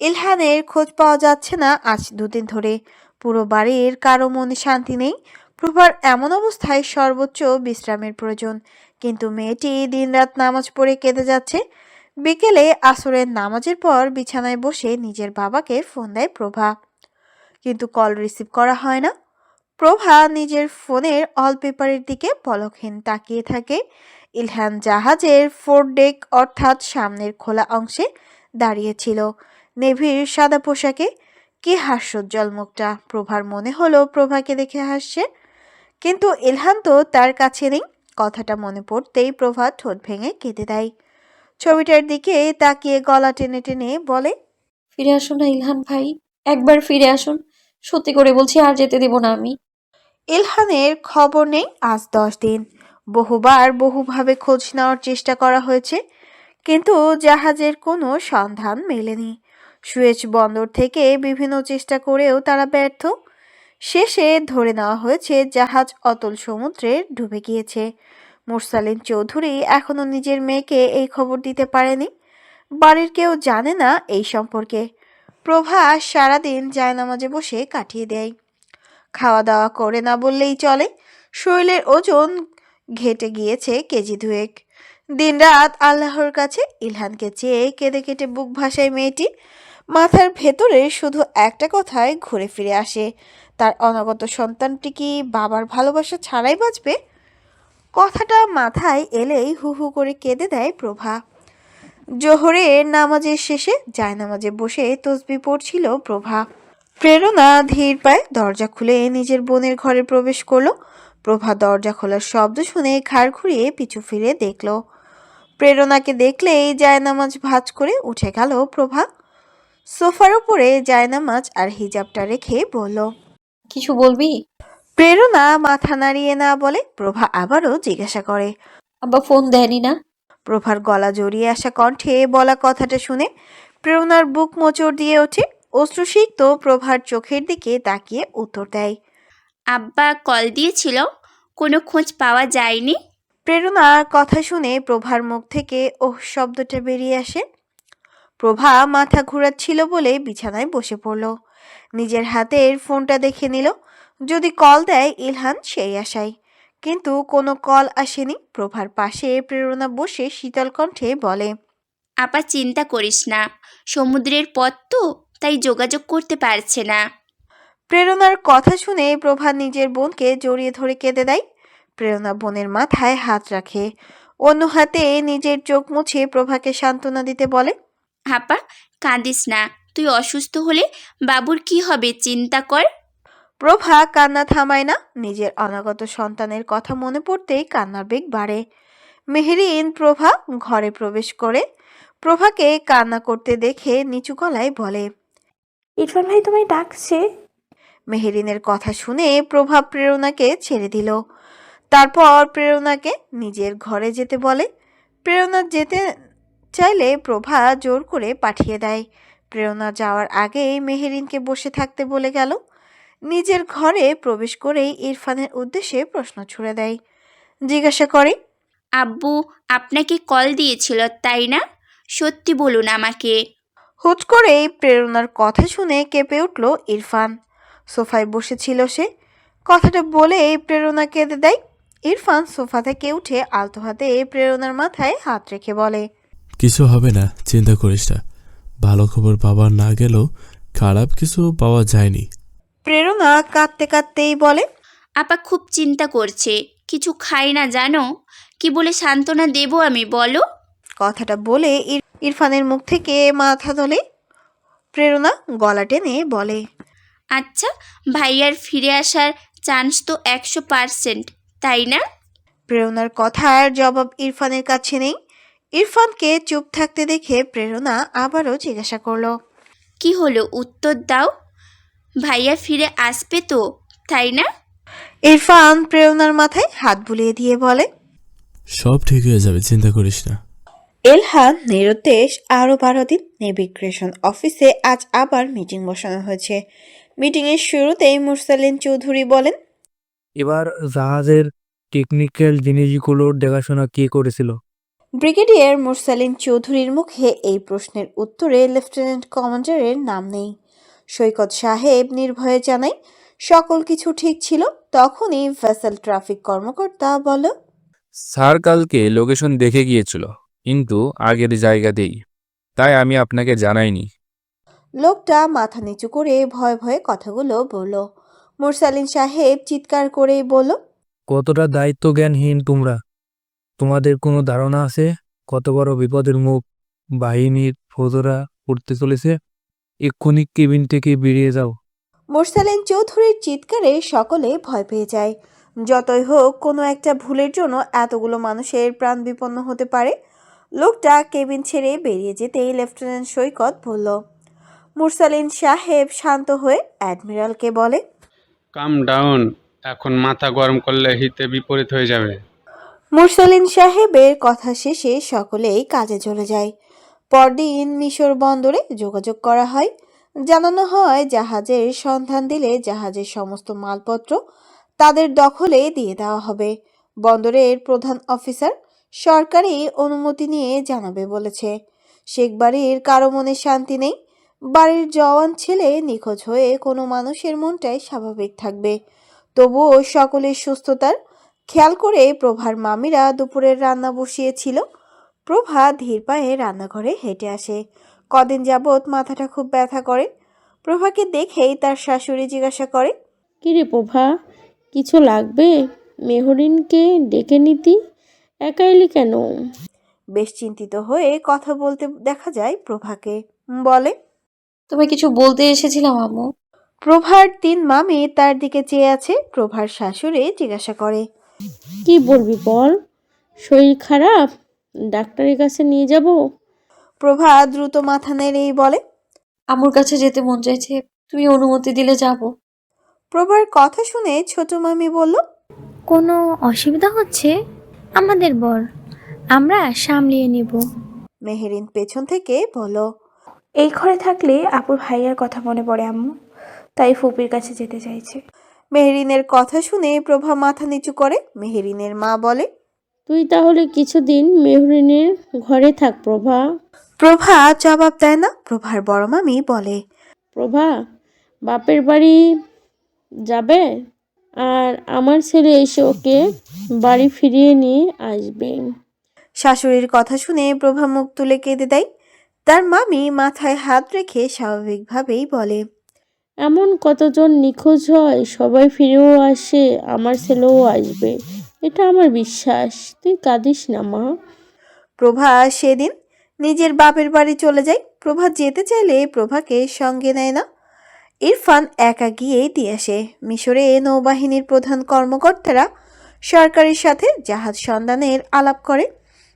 ইলহানের খোঁজ পাওয়া যাচ্ছে না আজ দুদিন ধরে। পুরো বাড়ির কারো মনে শান্তি নেই। প্রভার এমন অবস্থায় সর্বোচ্চ বিশ্রামের প্রয়োজন, কিন্তু মেয়েটি দিনরাত নামাজ পড়ে কেঁদে যাচ্ছে। বিকেলে আসরের নামাজের পর বিছানায় বসে নিজের বাবাকে ফোন দেয় প্রভা, কিন্তু কল রিসিভ করা হয় না। প্রভা নিজের ফোনের অলপেপারের দিকে পলকহীন তাকিয়ে থাকে। ইলহান জাহাজের ফোরডেক অর্থাৎ সামনের খোলা অংশে দাঁড়িয়েছিল, নেভির সাদা পোশাকে। কি হাস্যোজ্জ্বল মুখটা! প্রভার মনে হলো প্রভাকে দেখে হাসছে, কিন্তু ইলহান তো তার কাছে নেই। কথাটা মনে পড়তেই প্রভা ঠোঁট ভেঙে কেঁদে দেয়। ছবিটার দিকে তাকিয়ে গলা টেনে টেনে বলে, ফিরে আসুন না ইলহান ভাই, একবার ফিরে আসুন। সত্যি করে বলছি, আর যেতে দেব না আমি। ইলহানের খবর নেই আজ 10 দিন। বহুবার বহুভাবে খোঁজ নেওয়ার চেষ্টা করা হয়েছে, কিন্তু জাহাজের কোনো সন্ধান মেলেনি। সুয়েজ বন্দর থেকে বিভিন্ন চেষ্টা করেও তারা ব্যর্থ। শেষে ধরে নেওয়া হয়েছে জাহাজ অতল সমুদ্রে ডুবে গিয়েছে। মুরসালিন চৌধুরী এখনো নিজের মেয়েকে এই খবর দিতে পারেনি। বাড়ির কেউ জানে না এই সম্পর্কে। প্রভা সারাদিন জায়নামাজে বসে কাটিয়ে দেয়। খাওয়া দাওয়া করে না বললেই চলে। শরীরের ওজন ঘেটে গিয়েছে কেজি 2। দিনরাত আল্লাহর কাছে ইলহানকে চেয়ে কেঁদে কেটে বুক ভাসায় মেয়েটি। মাথার ভেতরে শুধু একটা কথাই ঘুরে ফিরে আসে, তার অনাগত সন্তানটি কি বাবার ভালোবাসা ছাড়াই বাঁচবে? কথাটা মাথায় এলেই হু হু করে কেঁদে দেয় প্রভা। জোহরের নামাজের শেষে জায়নামাজে বসে তসবিহ পড়ছিল প্রভা। প্রেরণা ধীর পায়ে দরজা খুলে নিজের বোনের ঘরে প্রবেশ করলো। প্রভা দরজা খোলার শব্দ শুনে ঘাড় ঘুরিয়ে পিছু ফিরে দেখল। প্রেরণাকে দেখলেই জায়নামাজ ভাঁজ করে উঠে গেল প্রভা। সোফার উপরে জায়নামাজ আর হিজাবটা রেখে বলল, কিছু বলবি? প্রেরণা মাথা নাড়িয়ে না বলে। প্রভা আবারও জিজ্ঞাসা করে, আব্বা ফোন দেয়নি না? প্রভার গলা জড়িয়ে আসা কণ্ঠে বলা কথাটা শুনে প্রেরণার বুক মোচড় দিয়ে ওঠে। অশ্রুসিক্ত প্রভার চোখের দিকে তাকিয়ে উত্তর দেয়, আব্বা কল দিয়েছিল, কোনো খোঁজ পাওয়া যায়নি। প্রেরণার কথা শুনে প্রভার মুখ থেকে ওহ শব্দটা বেরিয়ে আসে। প্রভা মাথা ঘুরাচ্ছিল বলে বিছানায় বসে পড়ল। নিজের হাতের ফোনটা দেখে নিল, যদি কল দেয় ইলহান সেই আশায়, কিন্তু কোনো কল আসেনি। প্রভার পাশে প্রেরণা বসে শীতল কণ্ঠে বলে, আপা চিন্তা করিস না, সমুদ্রের পথ তো, তাই যোগাযোগ করতে পারছে না। প্রেরণার কথা শুনে প্রভা নিজের বোনকে জড়িয়ে ধরে কেঁদে দেয়। প্রেরণা বোনের মাথায় হাত রাখে, অন্য হাতে নিজের চোখ মুছে প্রভাকে সান্ত্বনা দিতে বলে, আপা কাঁদিস না, তুই অসুস্থ হলে বাবুর কি হবে চিন্তা কর। প্রভা কান্না থামায় না। নিজের অনাগত সন্তানের কথা মনে পড়তেই কান্নার বেগ বাড়ে। মেহেরিন প্রভা ঘরে প্রবেশ করে প্রভাকে কান্না করতে দেখে নিচু গলায় বলে, ইরফান ভাই তোমায় ডাকছে। মেহেরিনের কথা শুনে প্রভা প্রেরণাকে ছেড়ে দিল। তারপর প্রেরণাকে নিজের ঘরে যেতে বলে। প্রেরণা যেতে চাইলে প্রভা জোর করে পাঠিয়ে দেয়। প্রেরণা যাওয়ার আগেই মেহেরিনকে বসে থাকতে বলে গেল। নিজের ঘরে প্রবেশ করেই ইরফানের উদ্দেশ্যে প্রশ্ন ছুড়ে দেয়। জিজ্ঞাসা করে, আব্বু আপনাকে কল দিয়েছিল তাই না? সত্যি বলুন আমাকে। হুট করেই প্রেরণার কথা শুনে কেঁপে উঠল ইরফান। সোফায় বসেছিল সে। কথাটা বলেই প্রেরণা কেঁদে দেয়। ইরফান সোফা থেকে উঠে আলতো হাতে প্রেরণার মাথায় হাত রেখে বলে, কিছু হবে না, চিন্তা করিস না। ভালো খবর পাওয়া না গেলেও খারাপ কিছু পাওয়া যায়নি। প্রেরণা কাঁদতে কাঁদতেই বলে, আপা খুব চিন্তা করছে, কিছু খাই না জানো। কি বলে সান্ত্বনা দেব আমি বলো? কথাটা বলে ইরফানের মুখ থেকে মাথা তোলে। প্রেরণা গলা টেনে বলে, আচ্ছা, ভাইয়ার ফিরে আসার চান্স তো 100%, তাই না? প্রেরণার কথার জবাব ইরফানের কাছে নেই। ইরফানকে চুপ থাকতে দেখে প্রেরণা আবারও জিজ্ঞাসা করলো, কি হলো, উত্তর দাও। ভাইয়া ফিরে আসবে তো, তাই না? ইরফান প্রেরণার মাথায় হাত বুলিয়ে দিয়ে বলে, সব ঠিক হয়ে যাবে, চিন্তা করিস না। এলহান নিরুদ্দেশ আরও 12 দিন নেভিগেশন অফিসে আজ আবার মিটিং বসানো হয়েছে। মিটিংয়ের শুরুতেই মুরসালিন চৌধুরী বলেন, এবার জাহাজের টেকনিক্যাল জিনিসগুলোর দেখাশোনা কে করেছিল? ব্রিগেডিয়ার মুরসালিন চৌধুরীর মুখে এই প্রশ্নের উত্তরে লেফটেন্যান্ট কমান্ডারের নাম নেই। সৈকত সাহেব নির্ভয়ে জানায়, সকল কিছু ঠিক ছিল। তখনই ভেসেল ট্রাফিক কর্মকর্তা বলল, স্যার কালকে লোকেশন দেখে গিয়েছিল, কিন্তু আগের জায়গাতেই, তাই আমি আপনাকে জানাইনি। লোকটা মাথা নিচু করে ভয়ে ভয়ে কথাগুলো বলল। মুরসালিন সাহেব চিৎকার করে বলল, কতটা দায়িত্বজ্ঞানহীন তোমরা! তোমাদের কোনো ধারণা আছে কত বড় বিপদের মুখ বাহিনীর ফৌজরা পড়তে চলেছে? এক্ষুনি কেবিন থেকে বেরিয়ে যাও। মুরসালিন চৌধুরীর চিৎকারে সকলে ভয় পেয়ে যায়। যতই হোক, কোনো একটা ভুলের জন্য এতগুলো মানুষের প্রাণ বিপন্ন হতে পারে। লোকটা কেবিন ছেড়ে বেরিয়ে যেতেই লেফটেন্যান্ট সৈকত বলল। মুরসালিন সাহেব শান্ত হয়ে অ্যাডমিরালকে বলে, কাম ডাউন, এখন মাথা গরম করলে হিতে বিপরীত হয়ে যাবে। মুরসালিন সাহেবের কথা শেষে সকলেই কাজে চলে যায়। পরদিন মিশর বন্দরে যোগাযোগ করা হয়। জানানো হয় জাহাজের সন্ধান দিলে জাহাজের সমস্ত মালপত্র তাদের দখলে দিয়ে দেওয়া হবে। বন্দরের প্রধান অফিসার সরকারি অনুমতি নিয়ে জানাবে বলেছে। শেখ বাড়ির কারো মনে শান্তি নেই। বাড়ির জওয়ান ছেলে নিখোঁজ হয়ে কোনো মানুষের মনটাই স্বাভাবিক থাকবে। তবুও সকলের সুস্থতার খেয়াল করে প্রভার মামিরা দুপুরের রান্না বসিয়েছিল। প্রভা ধীর পায়ে রান্নাঘরে হেঁটে আসে। কদিন যাবৎ মাথাটা খুব ব্যথা করে। প্রভাকে দেখেই তার শাশুড়ি জিজ্ঞাসা করে, কিরে প্রভা, কিছু লাগবে? মেহরিনকে ডেকে নিতি, একা এলি কেন? বেশ চিন্তিত হয়ে কথা বলতে দেখা যায় প্রভাকে। বলে, তোমায় কিছু বলতে এসেছিলাম আম্মু। প্রভার 3 মামি তার দিকে চেয়ে আছে। প্রভার শাশুড়ি জিজ্ঞাসা করে, কি বলবি বল? শরীর খারাপ? ডাক্তারের কাছে নিয়ে যাব? প্রভা দ্রুত মাথা নেড়েই বলে, আম্মুর কাছে যেতে মন চাইছে, তুমি অনুমতি দিলে যাব। প্রভার কথা শুনে ছোট মামি বলল, কোনো অসুবিধা হচ্ছে? আমাদের বর, আমরা সামলিয়ে নেব। মেহেরিন পেছন থেকে বলল, এই ঘরে থাকলে আপুর ভাইয়ার কথা মনে পড়ে আম্মু, তাই ফুপির কাছে যেতে চাইছে। মেহেরিনের কথা শুনে প্রভা মাথা নিচু করে। মেহেরিনের মা বলে, তুই তাহলে কিছুদিন মেহরিনের ঘরে থাক প্রভা। প্রভা জবাব দেয় না। প্রভার বড় মামি বলে, প্রভা বাপের বাড়ি যাবে, আর আমার ছেলে এসে ওকে বাড়ি ফিরিয়ে নিয়ে আসবে। শাশুড়ির কথা শুনে প্রভা মুখ তুলে কেঁদে দেয়। তার মামি মাথায় হাত রেখে স্বাভাবিকভাবেই বলে, এমন কতজন নিখোঁজ হয়, সবাই ফিরেও আসে, আমার ছেলেও আসবে, এটা আমার বিশ্বাস। তুই কাঁদিস না মা। প্রভা সেদিন নিজের বাপের বাড়ি চলে যায়। প্রভা যেতে চাইলে প্রভাকে সঙ্গে নেয় না। ইরফান একা গিয়ে দিয়ে আসে। মিশরে নৌবাহিনীর প্রধান কর্মকর্তারা সরকারের সাথে জাহাজ সন্ধানের আলাপ করে।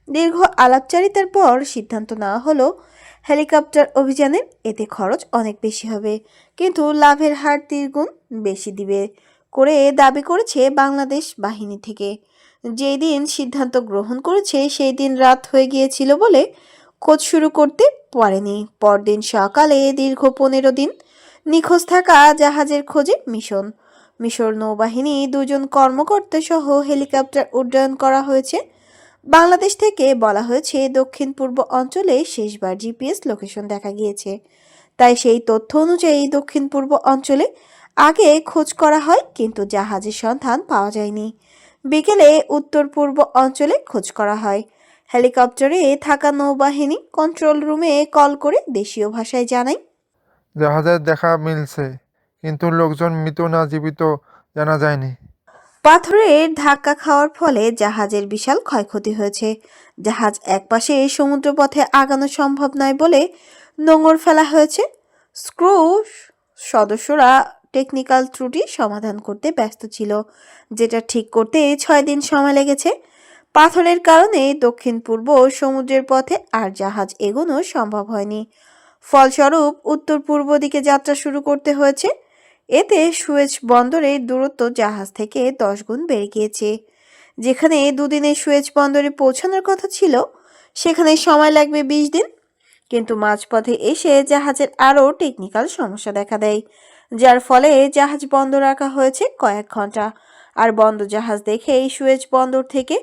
দীর্ঘ আলাপচারিতার পর সিদ্ধান্ত নেওয়া হলো হেলিকপ্টার অভিযানের। এতে খরচ অনেক বেশি হবে, কিন্তু লাভের হার 3 গুণ বেশি দিবে করে দাবি করেছে বাংলাদেশ বাহিনী থেকে। যেই দিন সিদ্ধান্ত গ্রহণ করেছে সেই দিন রাত হয়ে গিয়েছিল বলে খোঁজ শুরু করতে পারেনি। পরদিন সকালে দীর্ঘ 15 দিন নিখোঁজ থাকা জাহাজের খোঁজে মিশর নৌবাহিনী 2 জন কর্মকর্তা সহ হেলিকপ্টার উড্ডয়ন করা হয়েছে। বাংলাদেশ থেকে বলা হয়েছে দক্ষিণ পূর্ব অঞ্চলে শেষবার জিপিএস লোকেশন দেখা গিয়েছে, তাই সেই তথ্য অনুযায়ী দক্ষিণ পূর্ব অঞ্চলে আগে খোঁজ করা হয়, কিন্তু জাহাজের সন্ধান পাওয়া যায়নি। বিকেলে উত্তর পূর্ব অঞ্চলে খোঁজ করা হয়। হেলিকপ্টারে থাকা নৌবাহিনী কন্ট্রোল রুমে কল করে দেশীয় ভাষায় জানায়, জাহাজের দেখা মিলছে, কিন্তু লোকজন মৃত না জীবিত জানা যায়নি। পাথরের ধাক্কা খাওয়ার ফলে জাহাজের বিশাল ক্ষয়ক্ষতি হয়েছে। জাহাজ একপাশে সমুদ্রপথে আগানো সম্ভব নয় বলে নোঙর ফেলা হয়েছে। স্ক্রু সদস্যরা টেকনিক্যাল ত্রুটি সমাধান করতে ব্যস্ত ছিল, যেটা ঠিক করতে 6 দিন সময় লেগেছে। পাথরের কারণে দক্ষিণ পূর্ব সমুদ্রের পথে আর জাহাজ এগোনো সম্ভব হয়নি। ফলস্বরূপ উত্তর পূর্ব দিকে যাত্রা শুরু করতে হয়েছে। এতে সুয়েজ বন্দরের দূরত্ব জাহাজ থেকে 10 গুণ বেড়ে গিয়েছে। যেখানে 2 দিনে সুয়েজ বন্দরে পৌঁছানোর কথা ছিল, সেখানে সময় লাগবে 20 দিন। কিন্তু মাঝপথে এসে জাহাজের আরও টেকনিক্যাল সমস্যা দেখা দেয়, যার ফলে জাহাজ বন্ধ রাখা হয়েছে কয়েক ঘন্টা। আর বন্ধ জাহাজ দেখেই সুয়েজ বন্দর থেকে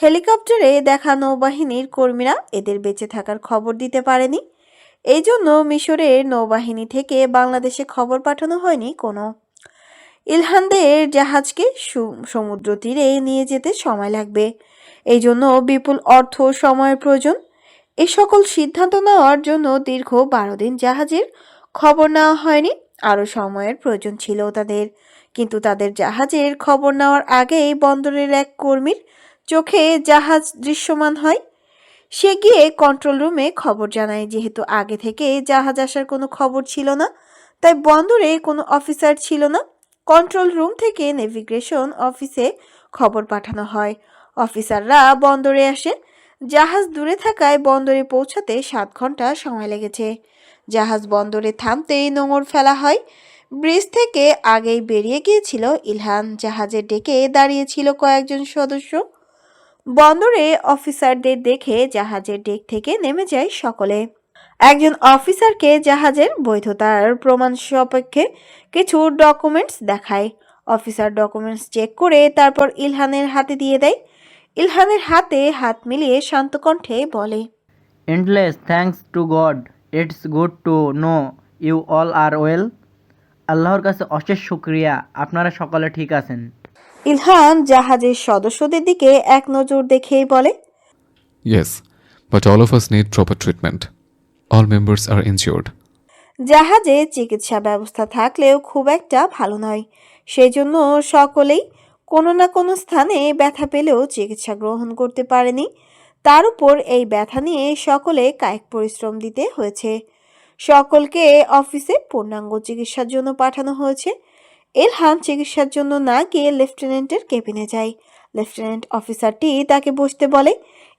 হেলিকপ্টারে দেখা নৌবাহিনীর কর্মীরা এদের বেঁচে থাকার খবর দিতে পারেনি। এই জন্য মিশরের নৌবাহিনী থেকে বাংলাদেশে খবর পাঠানো হয়নি কোনো। ইলহানদের জাহাজকে সমুদ্র তীরে নিয়ে যেতে সময় লাগবে, এই জন্য বিপুল অর্থ ও সময়ের প্রয়োজন। এই সকল সিদ্ধান্ত নেওয়ার জন্য দীর্ঘ 12 দিন জাহাজের খবর নেওয়া হয়নি। আরও সময়ের প্রয়োজন ছিল তাদের, কিন্তু তাদের জাহাজের খবর নেওয়ার আগেই বন্দরের এক কর্মীর চোখে জাহাজ দৃশ্যমান হয়। সে গিয়ে কন্ট্রোল রুমে খবর জানায়। যেহেতু আগে থেকে জাহাজ আসার কোনো খবর ছিল না, তাই বন্দরে কোনো অফিসার ছিল না। কন্ট্রোল রুম থেকে নেভিগেশন অফিসে খবর পাঠানো হয়। অফিসাররা বন্দরে আসে। জাহাজ দূরে থাকায় বন্দরে পৌঁছাতে 7 ঘন্টা সময় লেগেছে। জাহাজ বন্দরে থামতেই নোঙর ফেলা হয়। ব্রিজ থেকে আগেই বেরিয়ে গিয়েছিল ইলহান। জাহাজের ডেকে দাঁড়িয়েছিল কয়েকজন সদস্য। বন্দরে অফিসারদের দেখে জাহাজের ডেক থেকে নেমে যায় সকলে। একজন অফিসারকে জাহাজের বৈধতার প্রমাণ সাপেক্ষে কিছু ডকুমেন্টস দেখায়। অফিসার ডকুমেন্টস চেক করে তারপর ইলহানের হাতে দিয়ে দেয়। ইলহানের হাতে হাত মিলিয়ে শান্ত কণ্ঠে বলে, endless thanks to God, it's good to know you all are well. আল্লাহর কাছে অশেষ শুক্রিয়া, আপনারা সকলে ঠিক আছেন। ইলহান জাহাজের সদস্যদের দিকে এক নজর দেখেই বলে, Yes, but all of us need proper treatment. All members are injured. জাহাজে চিকিৎসা ব্যবস্থা থাকলেও খুব একটা ভালো নয়। সেই জন্য সকলেই কোনো না কোনো স্থানে ব্যথা পেলেও চিকিৎসা গ্রহণ করতে পারেনি। তার উপর এই ব্যথা নিয়ে সকলে কায়িক পরিশ্রম দিতে হয়েছে। সকলকে অফিসে পূর্ণাঙ্গ চিকিৎসার জন্য পাঠানো হয়েছে। ইলহান চিকিৎসার জন্য না গিয়ে লেফটেন্যান্টের কেবিনে যায়। লেফটেন্যান্ট অফিসারটি তাকে বসতে বলে।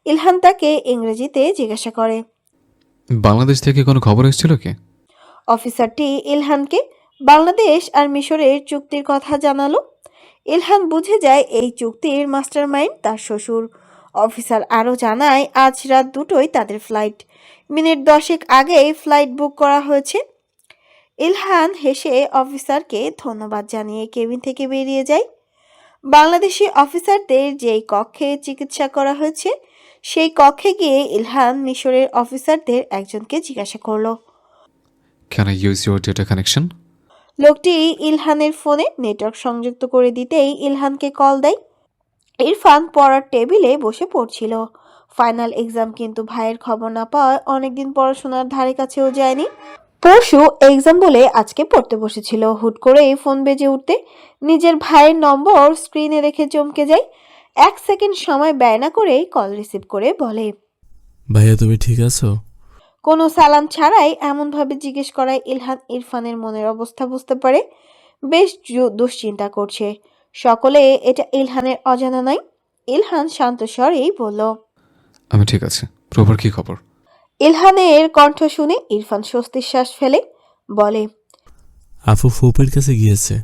ইলহান তাকে ইংরেজিতে জিজ্ঞাসা করে, বাংলাদেশ থেকে কোনো খবর এসেছিল কি? অফিসারটি ইলহানকে বাংলাদেশ আর মিশরের চুক্তির কথা জানালো। ইলহান বুঝে যায় এই চুক্তির মাস্টারমাইন্ড তার শ্বশুর। অফিসার আরও জানায় আজ রাত 2টোয় তাদের ফ্লাইট। মিনিট 10 আগেই ফ্লাইট বুক করা হয়েছে। ইলহান হেসে অফিসারকে ধন্যবাদ জানিয়ে কেবিন থেকে বেরিয়ে যায়। বাংলাদেশি অফিসারদের যেই কক্ষে চিকিৎসা করা হয়েছে সেই কক্ষে গিয়ে ইলহান মিশরের অফিসারদের একজনকে জিজ্ঞাসা করলো, Can I use your data connection? লোকটি ইলহানের ফোনে নেটওয়ার্ক সংযুক্ত করে দিতেই ইলহানকে কল দেয়। ইরফান পড়ার টেবিলে বসে পড়ছিল। ফাইনাল এক্সাম, কিন্তু ভাইয়ের খবর না পাওয়ায় অনেকদিন পড়াশোনার ধারে কাছেও যায়নি। পরশু এক্সাম বলে আজকে পড়তে বসেছিল। হুট করেই ফোন বেজে উঠতে নিজের ভাইয়ের নম্বর স্ক্রিনে রেখে চমকে যায়। 1 সেকেন্ড সময় ব্যয় না করেই কল রিসিভ করে বলে, ভাইয়া তুমি ঠিক আছো? কোনো সালাম ছাড়াই এমনভাবে জিজ্ঞেস করায় ইলহান ইরফানের মনের অবস্থা বুঝতে পারে। বেশ দুশ্চিন্তা করছে। সকলে এটা ইলহানের অজানা নয়। ইলহান শান্ত স্বরেই বলল, আমি ঠিক আছে। প্রভার কি খবর? ইলহানের কণ্ঠ শুনে ইরফান স্বস্তির শ্বাস ফেলে বলে, আফু ফুপের কাছে গিয়েছে।